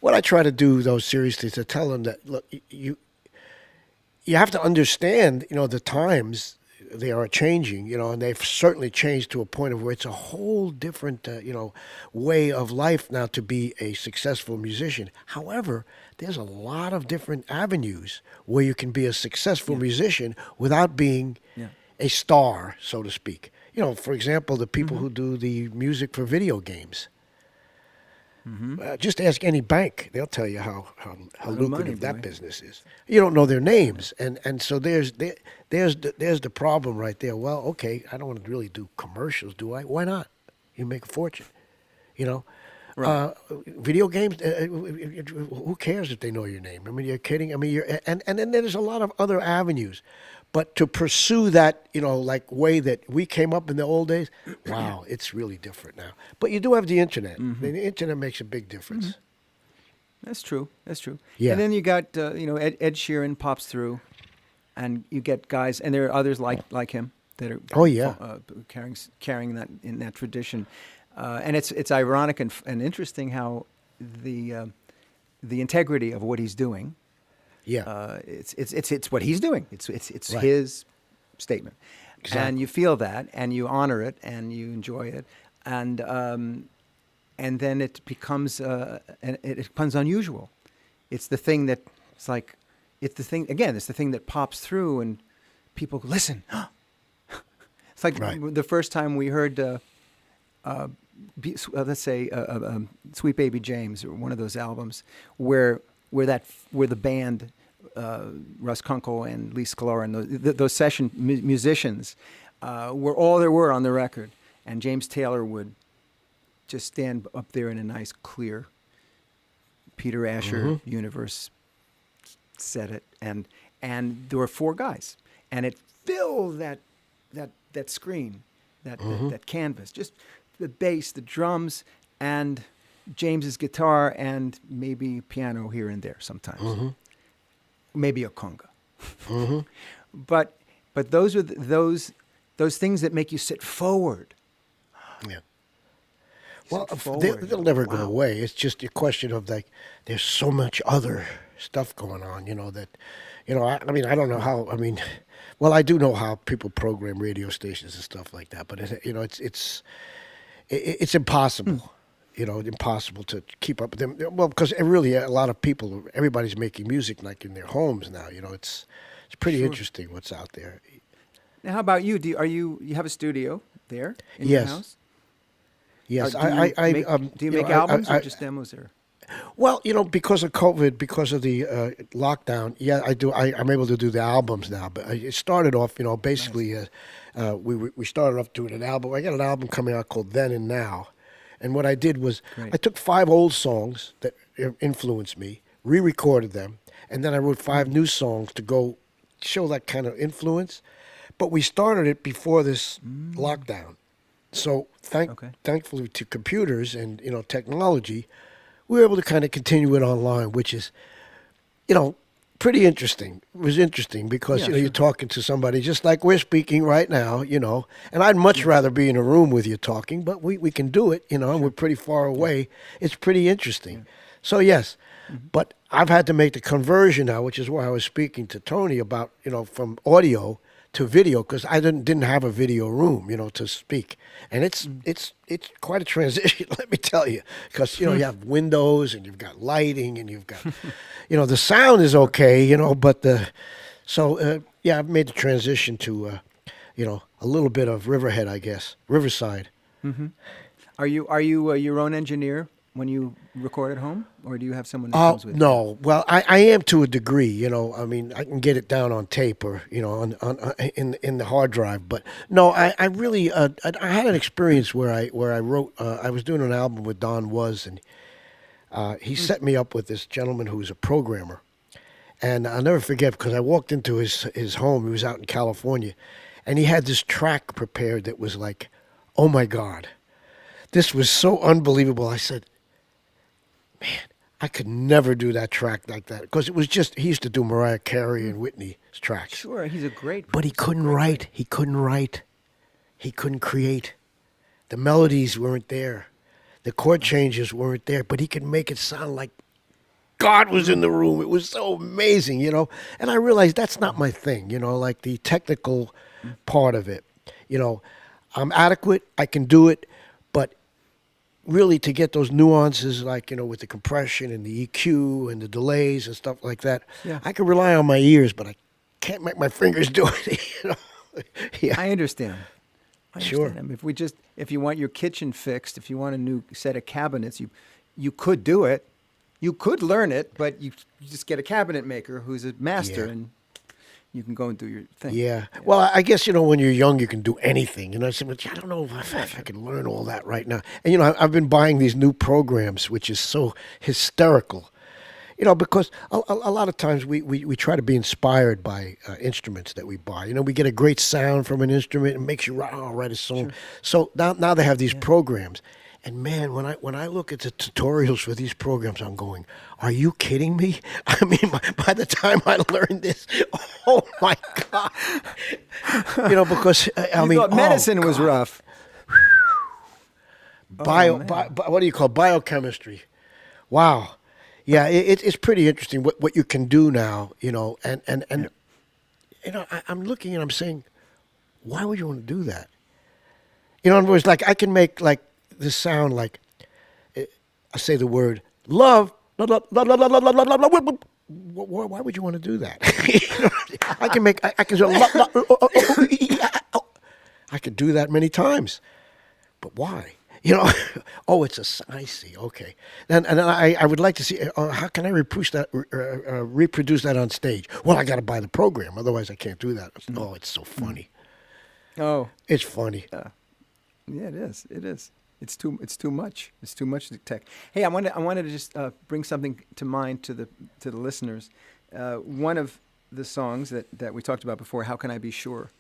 what I try to do, though, seriously, is to tell them that, look, you have to understand, the times, they are changing, and they've certainly changed to a point of where it's a whole different, way of life now to be a successful musician. However, there's a lot of different avenues where you can be a successful musician without being a star, so to speak. For example, the people who do the music for video games. Just ask any bank; they'll tell you how lucrative that business is. You don't know their names, and so there's the problem right there. Well, okay, I don't want to really do commercials, do I? Why not? You make a fortune, Right. Video games. Who cares if they know your name? I mean, you're kidding. I mean, and then there's a lot of other avenues, But to pursue that, like way that we came up in the old days, wow, it's really different now. But you do have the internet. The internet makes a big difference. That's true. That's true. Yeah. And then you got Ed Sheeran pops through, and you get guys, and there are others like him that are carrying that in that tradition, and it's ironic and interesting how the integrity of what he's doing. Yeah. It's what he's doing. It's Right. his statement, Exactly. and you feel that, and you honor it, and you enjoy it, and then it becomes unusual. It's the thing that it's like, it's the thing again. It's the thing that pops through, and people go, listen. It's like Right. the first time we heard, let's say, "Sweet Baby James" or one of those albums where the band, Russ Kunkel and Lee Sklar and those session musicians were all there were on the record, and James Taylor would just stand up there in a nice, clear Peter Asher universe, said it, and there were four guys, and it filled that screen, that canvas, just the bass, the drums, and James's guitar, and maybe piano here and there sometimes, maybe a conga, but those are those things that make you sit forward. Yeah. Well, forward. they'll never go Wow. away. It's just a question of like, there's so much other stuff going on, that, I mean, I don't know how, well, I do know how people program radio stations and stuff like that, but it's impossible, impossible to keep up with them. Well, because really a lot of people, everybody's making music like in their homes now, it's pretty Sure. interesting what's out there. Now, how about you? You have a studio there in your Yes. house? Yes, Do you make albums or just demos there? Well, because of COVID, because of the lockdown, yeah, I do. I'm able to do the albums now. But it started off, basically, we started off doing an album. I got an album coming out called Then and Now, and what I did was Great. I took 5 old songs that influenced me, re-recorded them, and then I wrote 5 new songs to go show that kind of influence. But we started it before this lockdown, so thankfully to computers and technology, we were able to kind of continue it online, which is, pretty interesting. It was interesting because, Yeah, sure. you're talking to somebody just like we're speaking right now, and I'd much rather be in a room with you talking, but we can do it, and we're pretty far away. It's pretty interesting. So, yes, but I've had to make the conversion now, which is why I was speaking to Tony about, from audio to video, because I didn't have a video room, to speak, and it's quite a transition, let me tell you, because you have windows and you've got lighting and you've got, the sound is okay, but I've made the transition to, a little bit of Riverhead, I guess, Riverside. Are you your own engineer when you record at home, or do you have someone that comes with you? No. Well, I am to a degree. I can get it down on tape or in the hard drive. But no, I really I had an experience where I wrote. I was doing an album with Don Was, and he set me up with this gentleman who's a programmer, and I'll never forget because I walked into his home. He was out in California, and he had this track prepared that was like, oh my God, this was so unbelievable. I said, man, I could never do that track like that because it was just, he used to do Mariah Carey and Whitney's tracks. Sure, he's a great. But he couldn't write. He couldn't write. He couldn't create. The melodies weren't there. The chord changes weren't there, but he could make it sound like God was in the room. It was so amazing, And I realized that's not my thing, like the technical part of it. I'm adequate. I can do it. But really to get those nuances, like, with the compression and the EQ and the delays and stuff like that, I can rely on my ears, but I can't make my fingers do it, Yeah. I understand. Sure. I mean, if you want your kitchen fixed, if you want a new set of cabinets, you could do it. You could learn it, but you just get a cabinet maker who's a master, and you can go and do your thing. Yeah. Well, I guess, when you're young, you can do anything. I said, I don't know if I can learn all that right now. And, I've been buying these new programs, which is so hysterical. because a lot of times we try to be inspired by instruments that we buy. We get a great sound from an instrument and makes you write a song. Sure. So now they have these programs. And man, when I look at the tutorials for these programs, I'm going, are you kidding me? I mean, by the time I learned this, oh my God. Because I mean, thought medicine was rough. What do you call biochemistry? Wow. Yeah, it's pretty interesting what you can do now, and I'm looking and I'm saying, why would you want to do that? In other words, like I can make like this sound like I say the word love. Why would you want to do that? I can do that many times, but why? I see. Okay, and I would like to see how can I reproduce that on stage? Well, I got to buy the program, otherwise I can't do that. Oh, it's so funny. Oh, it's funny. Yeah, it is. It is. It's too much. It's too much tech. Hey, I wanted to just bring something to mind to the listeners. One of the songs that we talked about before, "How Can I Be Sure."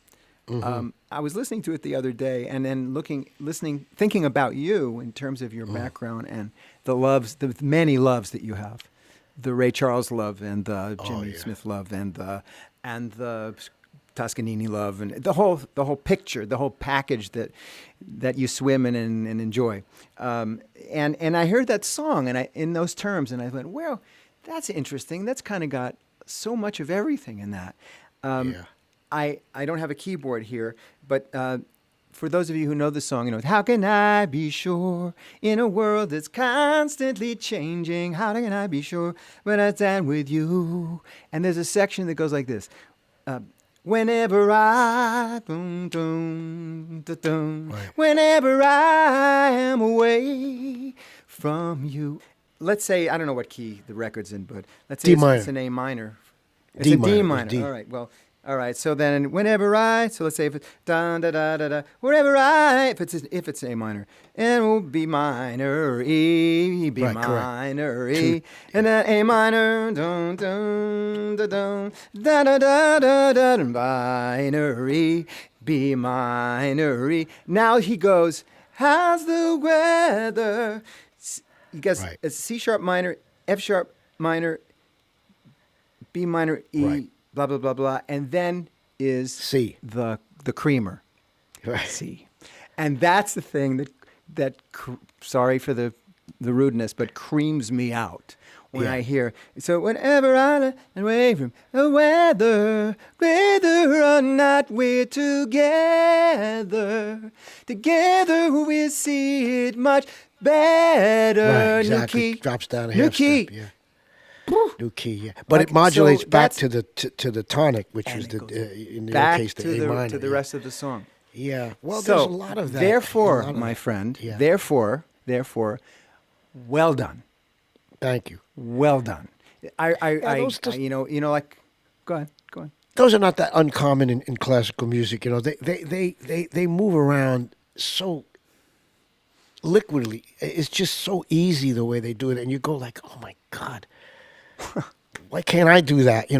Mm-hmm. I was listening to it the other day, and then thinking about you in terms of your background and the many loves that you have, the Ray Charles love and the Jimmy Smith love and the Toscanini love and the whole picture, the whole package that you swim in and enjoy. And I heard that song and in those terms, and I went, well, that's interesting. That's kind of got so much of everything in that. I don't have a keyboard here, but for those of you who know the song, how can I be sure in a world that's constantly changing? How can I be sure when I stand with you? And there's a section that goes like this. Whenever I, whenever I am away from you. Let's say, I don't know what key the record's in, but let's say it's an A minor. It's a D minor. All right, well, all right. So then, so let's say if it's da da da da da, if it's A minor, and it will be minor E, B minor E, and then A minor, dun dun da dun, da da da da da, minor E, B minor E. Now he goes, how's the weather? He gets a C sharp minor, F sharp minor, B minor E. Right. Blah blah blah blah, and then is C, the creamer, C, and that's the thing that sorry for the rudeness, but creams me out when I hear. So whenever I look away from the weather, whether or not we're together we see it much better. Right, exactly. New key drops down a new half key. Step, New key, but it modulates back to the tonic, which is in your case the A minor. To the rest of the song. Yeah, well, there's a lot of that. Therefore, my friend, therefore, well done. Thank you. Well done. Go ahead. Those are not that uncommon in classical music. They move around so liquidly. It's just so easy the way they do it, and you go like, oh my God. Why can't I do that?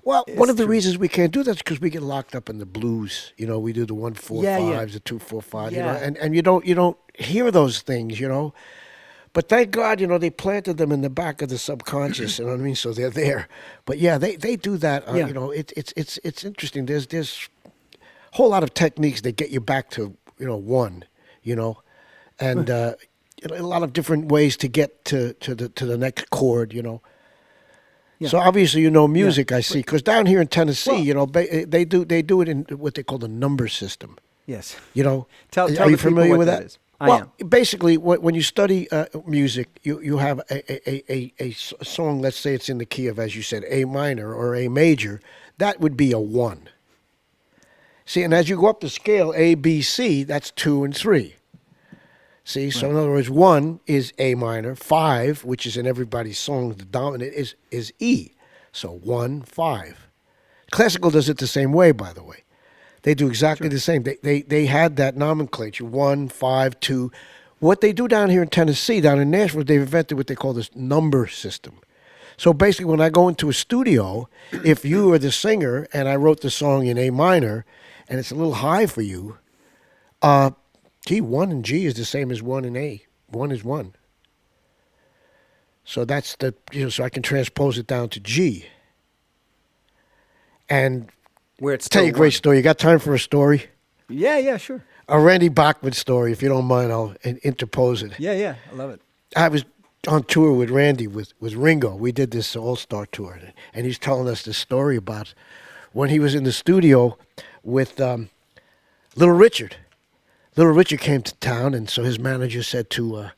Well, one of the reasons we can't do that is because we get locked up in the blues. We do the 1-4-5s, the 2-4-5. And you don't hear those things. But thank God, they planted them in the back of the subconscious. You know what I mean? So they're there. But they do that. It's interesting. There's a whole lot of techniques that get you back to one. And a lot of different ways to get to the next chord. Yeah. So obviously music, I see, because down here in Tennessee, they do it in what they call the number system. Yes. Are you familiar with that? Is. I am. Basically, when you study music, you have a song. Let's say it's in the key of, as you said, A minor or A major. That would be a 1. See, and as you go up the scale, A, B, C, that's 2 and 3. See, so in other words, 1 is A minor, 5, which is in everybody's song, the dominant is E. So 1, 5. Classical does it the same way, by the way. They do exactly the same. They had that nomenclature, 1, 5, 2. What they do down here in Tennessee, down in Nashville, they've invented what they call this number system. So basically, when I go into a studio, if you are the singer and I wrote the song in A minor, and it's a little high for you, one in G is the same as one in A. One is one. So that's so I can transpose it down to G. And Where it's tell you a great story. You got time for a story? Yeah, sure. A Randy Bachman story, if you don't mind, I'll interpose it. Yeah, I love it. I was on tour with Randy, with Ringo. We did this all-star tour, and he's telling us this story about when he was in the studio with Little Richard. Little Richard came to town, and so his manager said to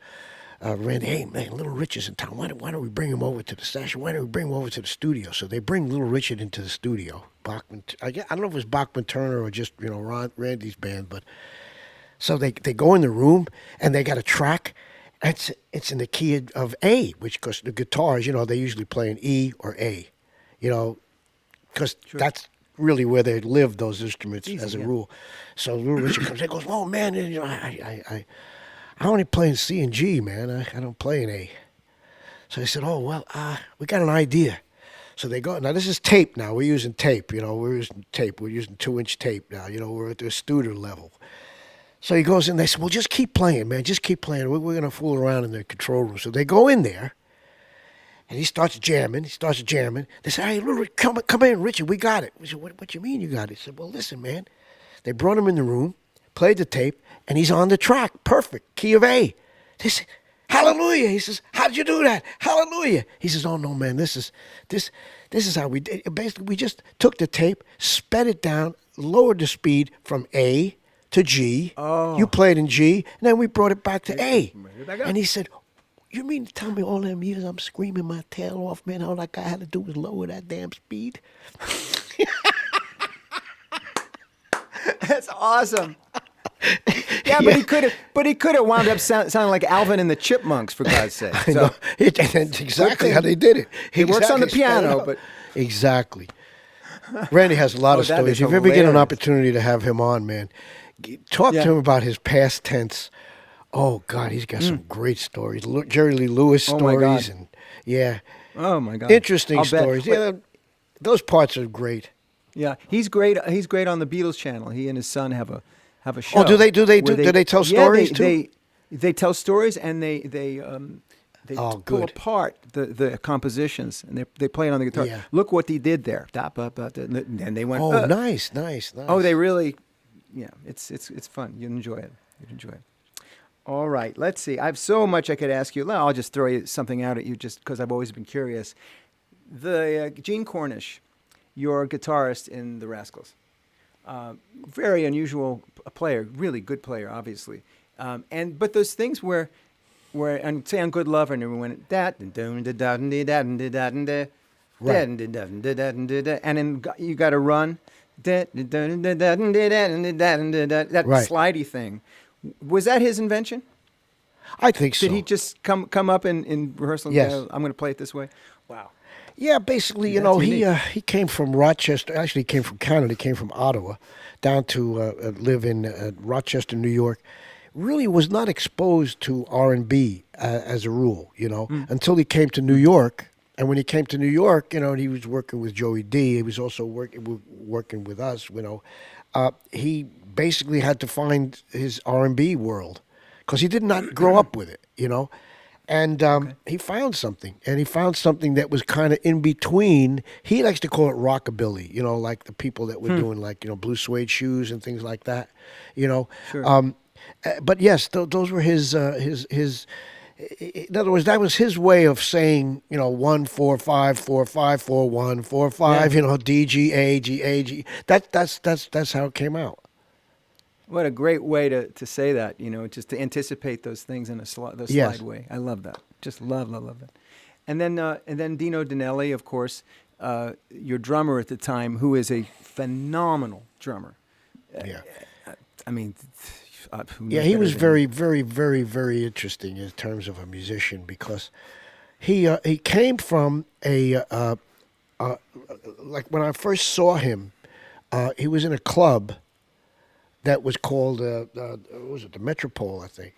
Randy, "Hey, man, Little Richard's in town. Why don't we bring him over to the session? Why don't we bring him over to the studio?" So they bring Little Richard into the studio. Bachman, I don't know if it was Bachman Turner or just Randy's band, but so they go in the room and they got a track. It's in the key of A, which because the guitars, they usually play in E or A, because that's really where they live, those instruments, as a rule. So Little Richard comes in and goes, "Oh man, I only play in C and G, man. I don't play in A." So they said, "Oh well, we got an idea." So they go. Now this is tape. Now we're using tape. We're using tape. We're using 2-inch tape now. We're at the Studer level. So he goes in. They said, "Well, just keep playing, man. Just keep playing. We're gonna fool around in the control room." So they go in there, and he starts jamming. They say, "Hey, Little, come in, Richard. We got it." We said, "What you mean you got it?" He said, "Well, listen, man. They brought him in the room, played the tape, and he's on the track. Perfect. Key of A." They said, "Hallelujah." He says, "How'd you do that? Hallelujah." He says, "Oh no, man. This is how we did it. Basically, we just took the tape, sped it down, lowered the speed from A to G. Oh. You played in G, and then we brought it back to A." Back up. And he said, "You mean to tell me all them years I'm screaming my tail off, man? All that guy had to do was lower that damn speed?" That's awesome. Yeah, but he could have wound up sounding like Alvin and the Chipmunks, for God's sake. So That's exactly how they did it. He works on the piano, but exactly. Randy has a lot of that stories. is If you ever get an hilarious. opportunity to have him on, man, talk to him about his past tense. Oh God, he's got some great stories. Jerry Lee Lewis Oh, my God. stories, and yeah, oh my God, interesting I'll bet. stories. Yeah, those parts are great. Yeah, he's great. He's great on the Beatles channel. He and his son have a show. Oh, do they where tell stories too? They tell stories and they Oh, pull good. apart the compositions and they play it on the guitar. Yeah. Look what he did there. And they went. Oh, nice. Oh, they really. Yeah, it's fun. You'd enjoy it. All right, let's see. I have so much I could ask you. I'll just throw something out at you just because I've always been curious. The Gene Cornish, your guitarist in the Rascals, very unusual player, really good player, obviously. But those things where and say on Good Lover, and everyone went that and then you got to run that slidey thing. Was that his invention? I think so. Did he just come up in rehearsal and Yes. go, "I'm going to play it this way"? Wow. Yeah, basically, That's he came from Rochester. Actually, he came from Canada. He came from Ottawa, down to live in Rochester, New York. Really was not exposed to R&B as a rule, until he came to New York. And when he came to New York, and he was working with Joey D. He was also working with us. He basically had to find his R&B world because he did not grow up with it, And he found something, that was kind of in between. He likes to call it rockabilly, like the people that were doing like, blue suede shoes and things like that, Sure. But yes, those were his. In other words, that was his way of saying, 1 4 5 4 5 4 1 4 5. Yeah. D G A G A G. That's how it came out. What a great way to say that, just to anticipate those things in the Yes. slide way. I love that. Just love that. And then Dino Danelli, of course, your drummer at the time, who is a phenomenal drummer. Yeah. I mean, Yeah, he was very, very, very, very interesting in terms of a musician because he came from like when I first saw him, he was in a club that was called what was it, the Metropole, I think,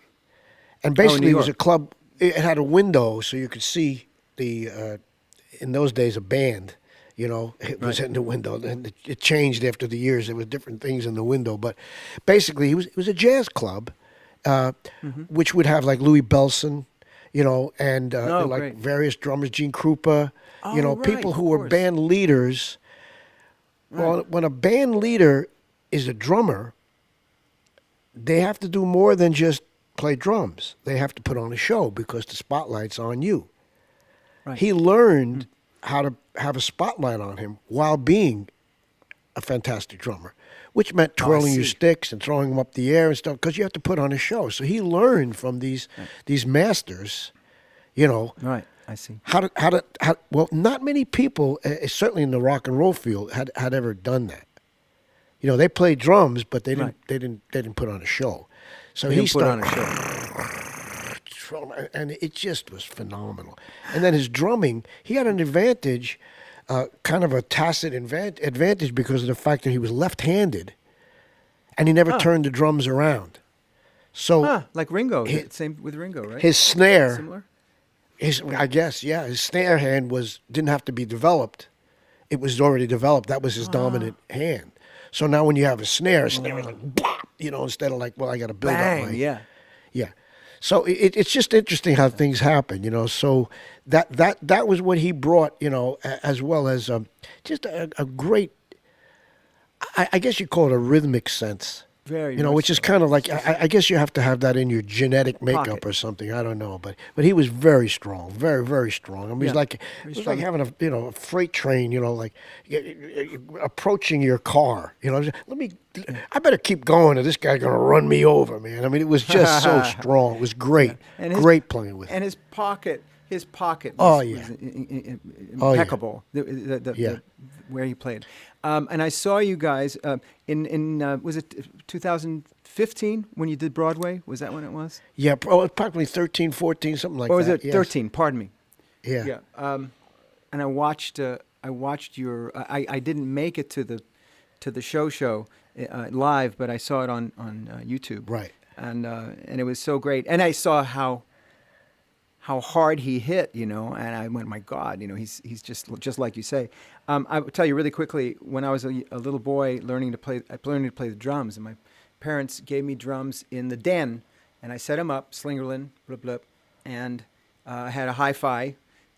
and basically it was a club. It had a window so you could see the in those days, a band. It was Right. in the window. And it changed after the years. There was different things in the window. But basically, it was a jazz club, which would have like Louis Bellson, and Oh, like great. various drummers, Gene Krupa, Oh, people right, who of were course. band leaders. Well, Right. when a band leader is a drummer, they have to do more than just play drums. They have to put on a show because the spotlight's on you. Right. He learned how to have a spotlight on him while being a fantastic drummer, which meant Oh, I twirling your see. sticks and throwing them up the air and stuff because you have to put on a show. So he learned from these masters, Right. I see. well, not many people, certainly in the rock and roll field, had ever done that. They played drums, but they didn't Right. they didn't put on a show. So They he didn't put on started, a show. and it just was phenomenal. And then his drumming, he had an advantage, kind of a tacit advantage because of the fact that he was left-handed, and he never turned the drums around. So Like Ringo. Hi- Same with Ringo, right? his snare, Similar? I guess, yeah, his snare hand didn't have to be developed. It was already developed. That was his dominant hand. So now when you have a snare was like, bop, instead of like, well, I got to build up Bang, my, yeah. yeah. So it's just interesting how things happen, So that was what he brought, as well as just a great, I guess you call it a rhythmic sense. Very Which much is so. kind of like I guess you have to have that in your genetic makeup Pocket. or something. I don't know, but he was very strong, very very strong. I mean, Yeah, it very was like strong. having a freight train. Like approaching your car. I better keep going, or this guy's gonna run me over, man. I mean, it was just so strong. It was great, And his- great playing with. And his pocket Oh, was, yeah. was Oh, yeah. impeccable. Yeah. Where he played. And I saw you guys in was it 2015 when you did Broadway? Was that when it was? Yeah, probably 13, 14, something like Or was that. it yes. 13? Pardon me. Yeah. Yeah. And I watched your. I didn't make it to the show live, but I saw it on YouTube. Right. And it was so great. And I saw how hard he hit, and I went, my God, he's just like you say. I will tell you really quickly, when I was a little boy learning to play the drums, and my parents gave me drums in the den, and I set them up, Slingerland, blip blip, and I had a hi-fi,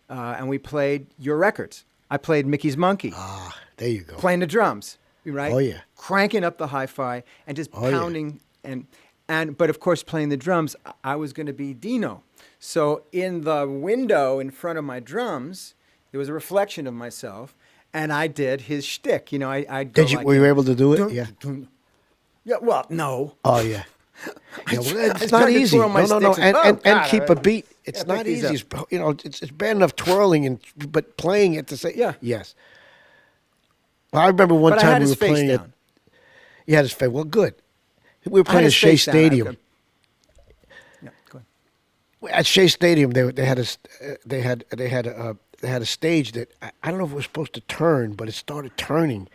and we played your records. I played Mickey's Monkey, Ah, there you go. playing the drums, right? Oh, yeah. Cranking up the hi-fi and just Oh, yeah. pounding but of course playing the drums, I was going to be Dino. So in the window in front of my drums, there was a reflection of myself, and I did his shtick. I'd go like, Were you able to do it? dun, Yeah. dun. Yeah. Well, no. Oh yeah. Yeah, well, was it's not trying to easy. twirl my No, sticks and- and God, keep a beat. It's pick not these easy. up. It's bad enough twirling but playing at the same. Yeah. Yes. Well, I remember one But I time had we his were face playing down. You had his face. Well, good. We were I had playing at his Shea face down. Stadium. Yeah. Go ahead. At Shea Stadium, they had a stage that I don't know if it was supposed to turn, but it started turning,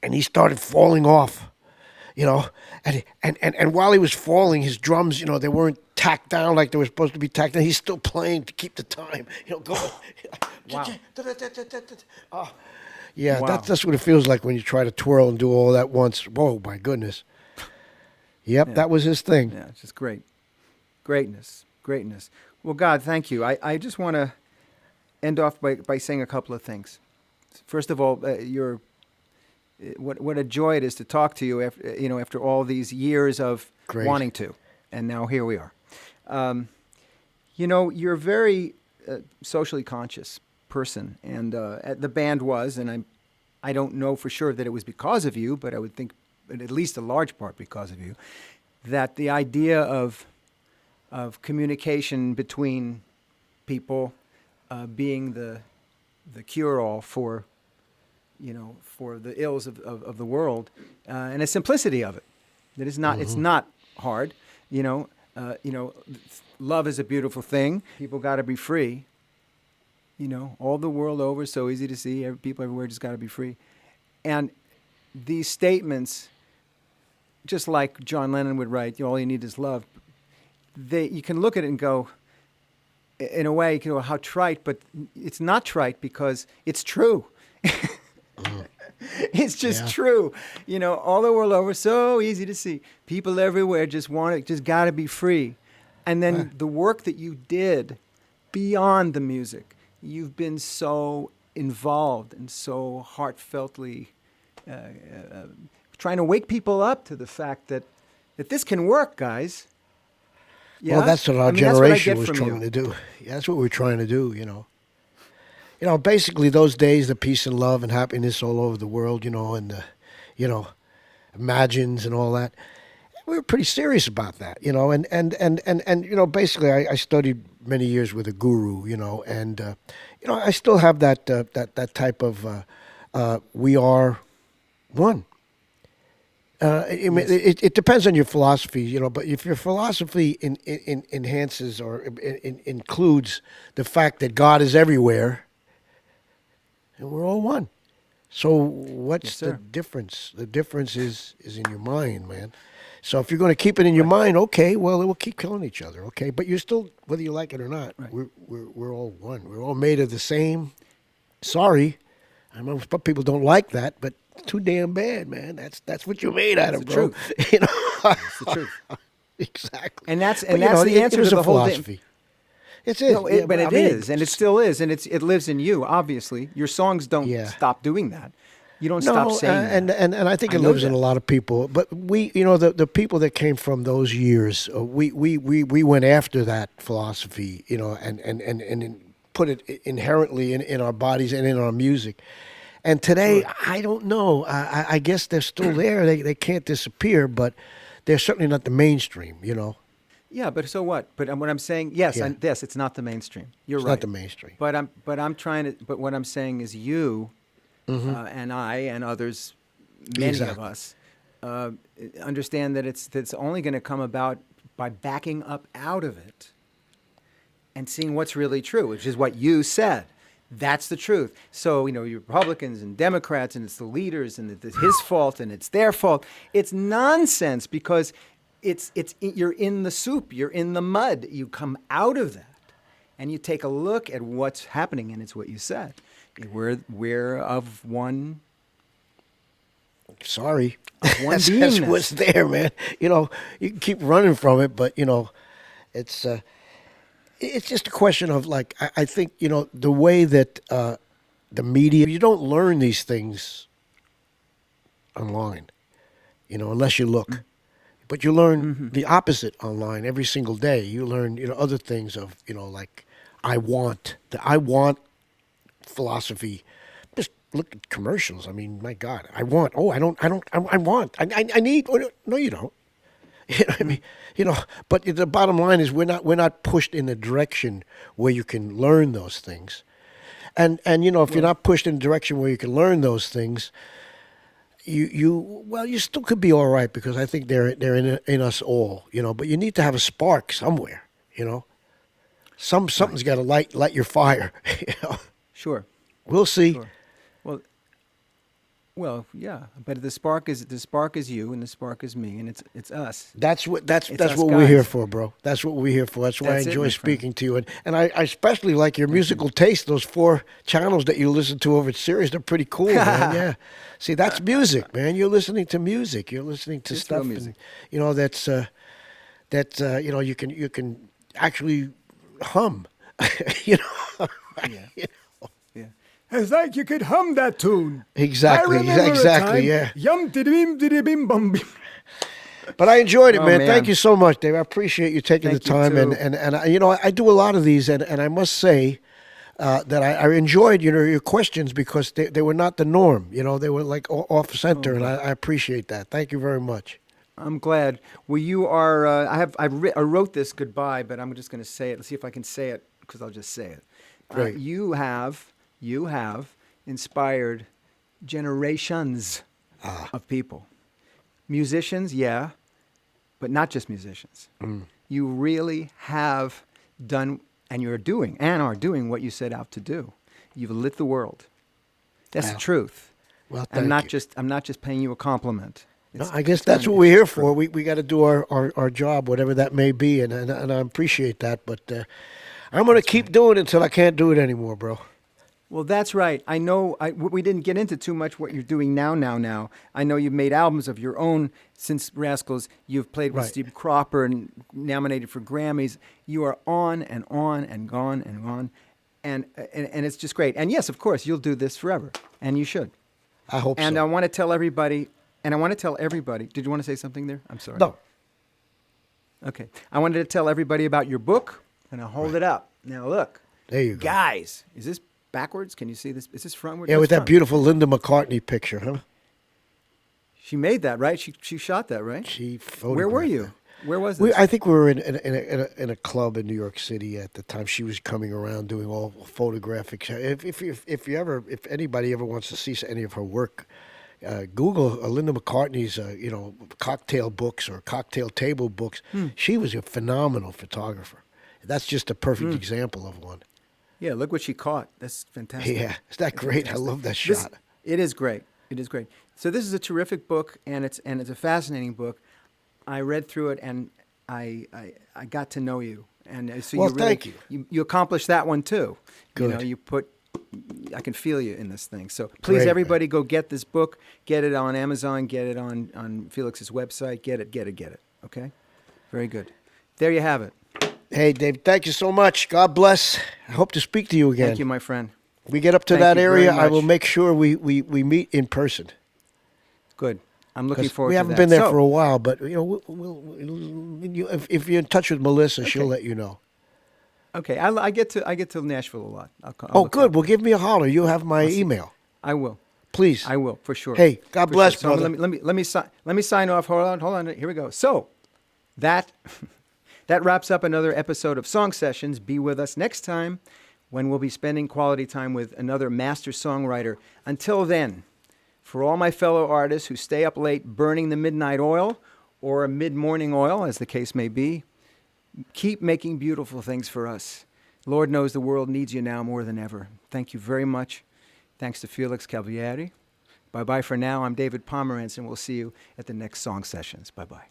and he started falling off, and while he was falling, his drums, they weren't tacked down like they were supposed to be tacked down. He's still playing to keep the time, going. Wow. Oh, yeah, Wow. that's what it feels like when you try to twirl and do all that once. Whoa, my goodness. Yep, Yeah. that was his thing. Yeah, it's just great. Greatness. Well, God, thank you. I just want to end off by saying a couple of things. First of all, what a joy it is to talk to you after all these years of Great. wanting to, and now here we are. You're a very socially conscious person, and the band was, and I don't know for sure that it was because of you, but I would think at least a large part because of you, that the idea of communication between people being the cure-all for the ills of the world, and the simplicity of it. That is not. It's not hard. Love is a beautiful thing. People got to be free. All the world over, so easy to see. People everywhere just got to be free. And these statements, just like John Lennon would write, all you need is love. You can look at it and go, in a way, how trite, but it's not trite because it's true. It's just Yeah. true. All the world over, so easy to see. People everywhere just got to be free. And then the work that you did beyond the music, you've been so involved and so heartfeltly trying to wake people up to the fact that this can work, guys. Yeah? Well, that's what our that's what I generation get was from trying you. to do. Yeah, that's what we're trying to do, Basically those days, the peace and love and happiness all over the world, and the, imagines and all that. We were pretty serious about that, and basically I studied many years with a guru, and I still have that type of we are one. It depends on your philosophy, but if your philosophy enhances or includes the fact that God is everywhere, and we're all one. So what's Yes, the sir. difference? The difference is in your mind, man. So if you're going to keep it in your mind, okay, well, it will keep killing each other, okay? But you're still, whether you like it or not, Right. we're all one. We're all made of the same. Sorry, I know some people don't like that, but too damn bad, man. That's what you're made out It's of, the bro. truth. It's the truth. Exactly. And that's But, the answer it is to the a whole philosophy. It's it. No, Yeah, but I it mean, is, and it still is, and it lives in you. Obviously, your songs don't Yeah. stop doing that. You don't No, stop saying and, that. and I think I it know lives in that. a lot of people. But we, the people that came from those years, we went after that philosophy, and put it inherently in our bodies and in our music. And today, Sure. I don't know. I guess they're still there. They can't disappear, but they're certainly not the mainstream. Yeah, but so what? But what I'm saying, yes, Yeah. yes, it's not the mainstream. You're It's right. not the mainstream. But I'm trying to. But what I'm saying is, you and I and others, many of Exactly. us, uh, understand that it's only going to come about by backing up out of it and seeing what's really true, which is what you said. That's the truth. So, you Republicans and Democrats, and it's the leaders, and it's his fault, and it's their fault. It's nonsense because you're in the soup, you're in the mud. You come out of that, and you take a look at what's happening, and it's what you said. We're of one Sorry. one That's beingness. what's there, man. You can keep running from it, but it's it's just a question of like I think the way that the media, you don't learn these things online, unless you look. But you learn the opposite online every single day. You learn other things of like the I want philosophy. Just look at commercials. I mean, my God, I want. Oh, I want. I need. Oh, no, you don't. You know what I mean? But the bottom line is we're not pushed in a direction where you can learn those things. And if you're not pushed in a direction where you can learn those things, you still could be all right, because I think they're in us all, but you need to have a spark somewhere, something's got to light your fire. Sure, We'll see. sure. Well, yeah. But the spark is you, and the spark is me, and it's us. That's what It's us we're here guys. for, bro. That's what we're here for. That's why That's I it, enjoy my friend. speaking to you, and I especially like your musical taste. Those 4 channels that you listen to over at Sirius, they're pretty cool, man. Yeah. See, that's music, man. You're listening to music. You're listening to It's stuff, real music. and, you can actually hum. you know. Yeah. Yeah. It's like you could hum that tune. Exactly. I remember Exactly. a time, Yeah. Yum diddy bim bum bim. But I enjoyed it, Oh, man. man. Thank you so much, Dave. I appreciate you taking Thank the you, time. too. And I do a lot of these, and I must say that I enjoyed, your questions, because they were not the norm. They were like off center, and I appreciate that. Thank you very much. I'm glad. Well, you are. I wrote this goodbye, but I'm just going to say it. Let's see if I can say it, because I'll just say it. Great. You have inspired generations of people. Musicians, yeah, but not just musicians. You really have done, and are doing what you set out to do. You've lit the world. That's the Wow. truth. Well, I'm thank you. not just paying you a compliment. No, I guess that's what we're here for. We got to do our job, whatever that may be, and I appreciate that. But I'm going to keep doing it until I can't do it anymore, bro. Well, that's right. I know we didn't get into too much what you're doing now. I know you've made albums of your own since Rascals. You've played with Right. Steve Cropper and nominated for Grammys. You are on and on and gone and on. And it's just great. And yes, of course, you'll do this forever. And you should. I hope And so. I want to tell everybody, did you want to say something there? I'm sorry. No. Okay. I wanted to tell everybody about your book, and I'll hold it up. Now, look. There you go. Guys, is this backwards? Can you see this? Is this frontward? Yeah, That's with that front. beautiful Linda McCartney picture, huh? She made that, right? She shot that, right? She Where were photographed you? that. Where was this? I think we were in a club in New York City at the time. She was coming around doing all photographic. If anybody ever wants to see any of her work, Google Linda McCartney's cocktail books or cocktail table books. She was a phenomenal photographer. That's just a perfect example of one. Yeah, look what she caught. That's fantastic. Yeah, is that great? I love that shot. It is great. It is great. So this is a terrific book, and it's a fascinating book. I read through it, and I got to know you, and so Well, you really, thank you. You accomplished that one too. Good. I can feel you in this thing. So please, Great, everybody, go get this book. Get it on Amazon. Get it on Felix's website. Get it. Okay? Very good. There you have it. Hey, Dave, thank you so much. God bless. I hope to speak to you again. Thank you, my friend. We get up to Thank that you very area, I much. will make sure we meet in person. Good. I'm looking 'Cause forward we to haven't that. been there So- for a while, but if you're in touch with Melissa, she'll Okay. let you know. Okay, I get to Nashville a lot. I'll Oh, look good. up. Well, give me a holler. You have my email, I will. please. I will for sure. Hey, God For bless, sure. So brother. let me sign off. Hold on. Here we go. So that that wraps up another episode of Song Sessions. Be with us next time when we'll be spending quality time with another master songwriter. Until then, for all my fellow artists who stay up late burning the midnight oil or a mid-morning oil, as the case may be, keep making beautiful things for us. Lord knows the world needs you now more than ever. Thank you very much. Thanks to Felix Cavaliere. Bye-bye for now. I'm David Pomeranz, and we'll see you at the next Song Sessions. Bye-bye.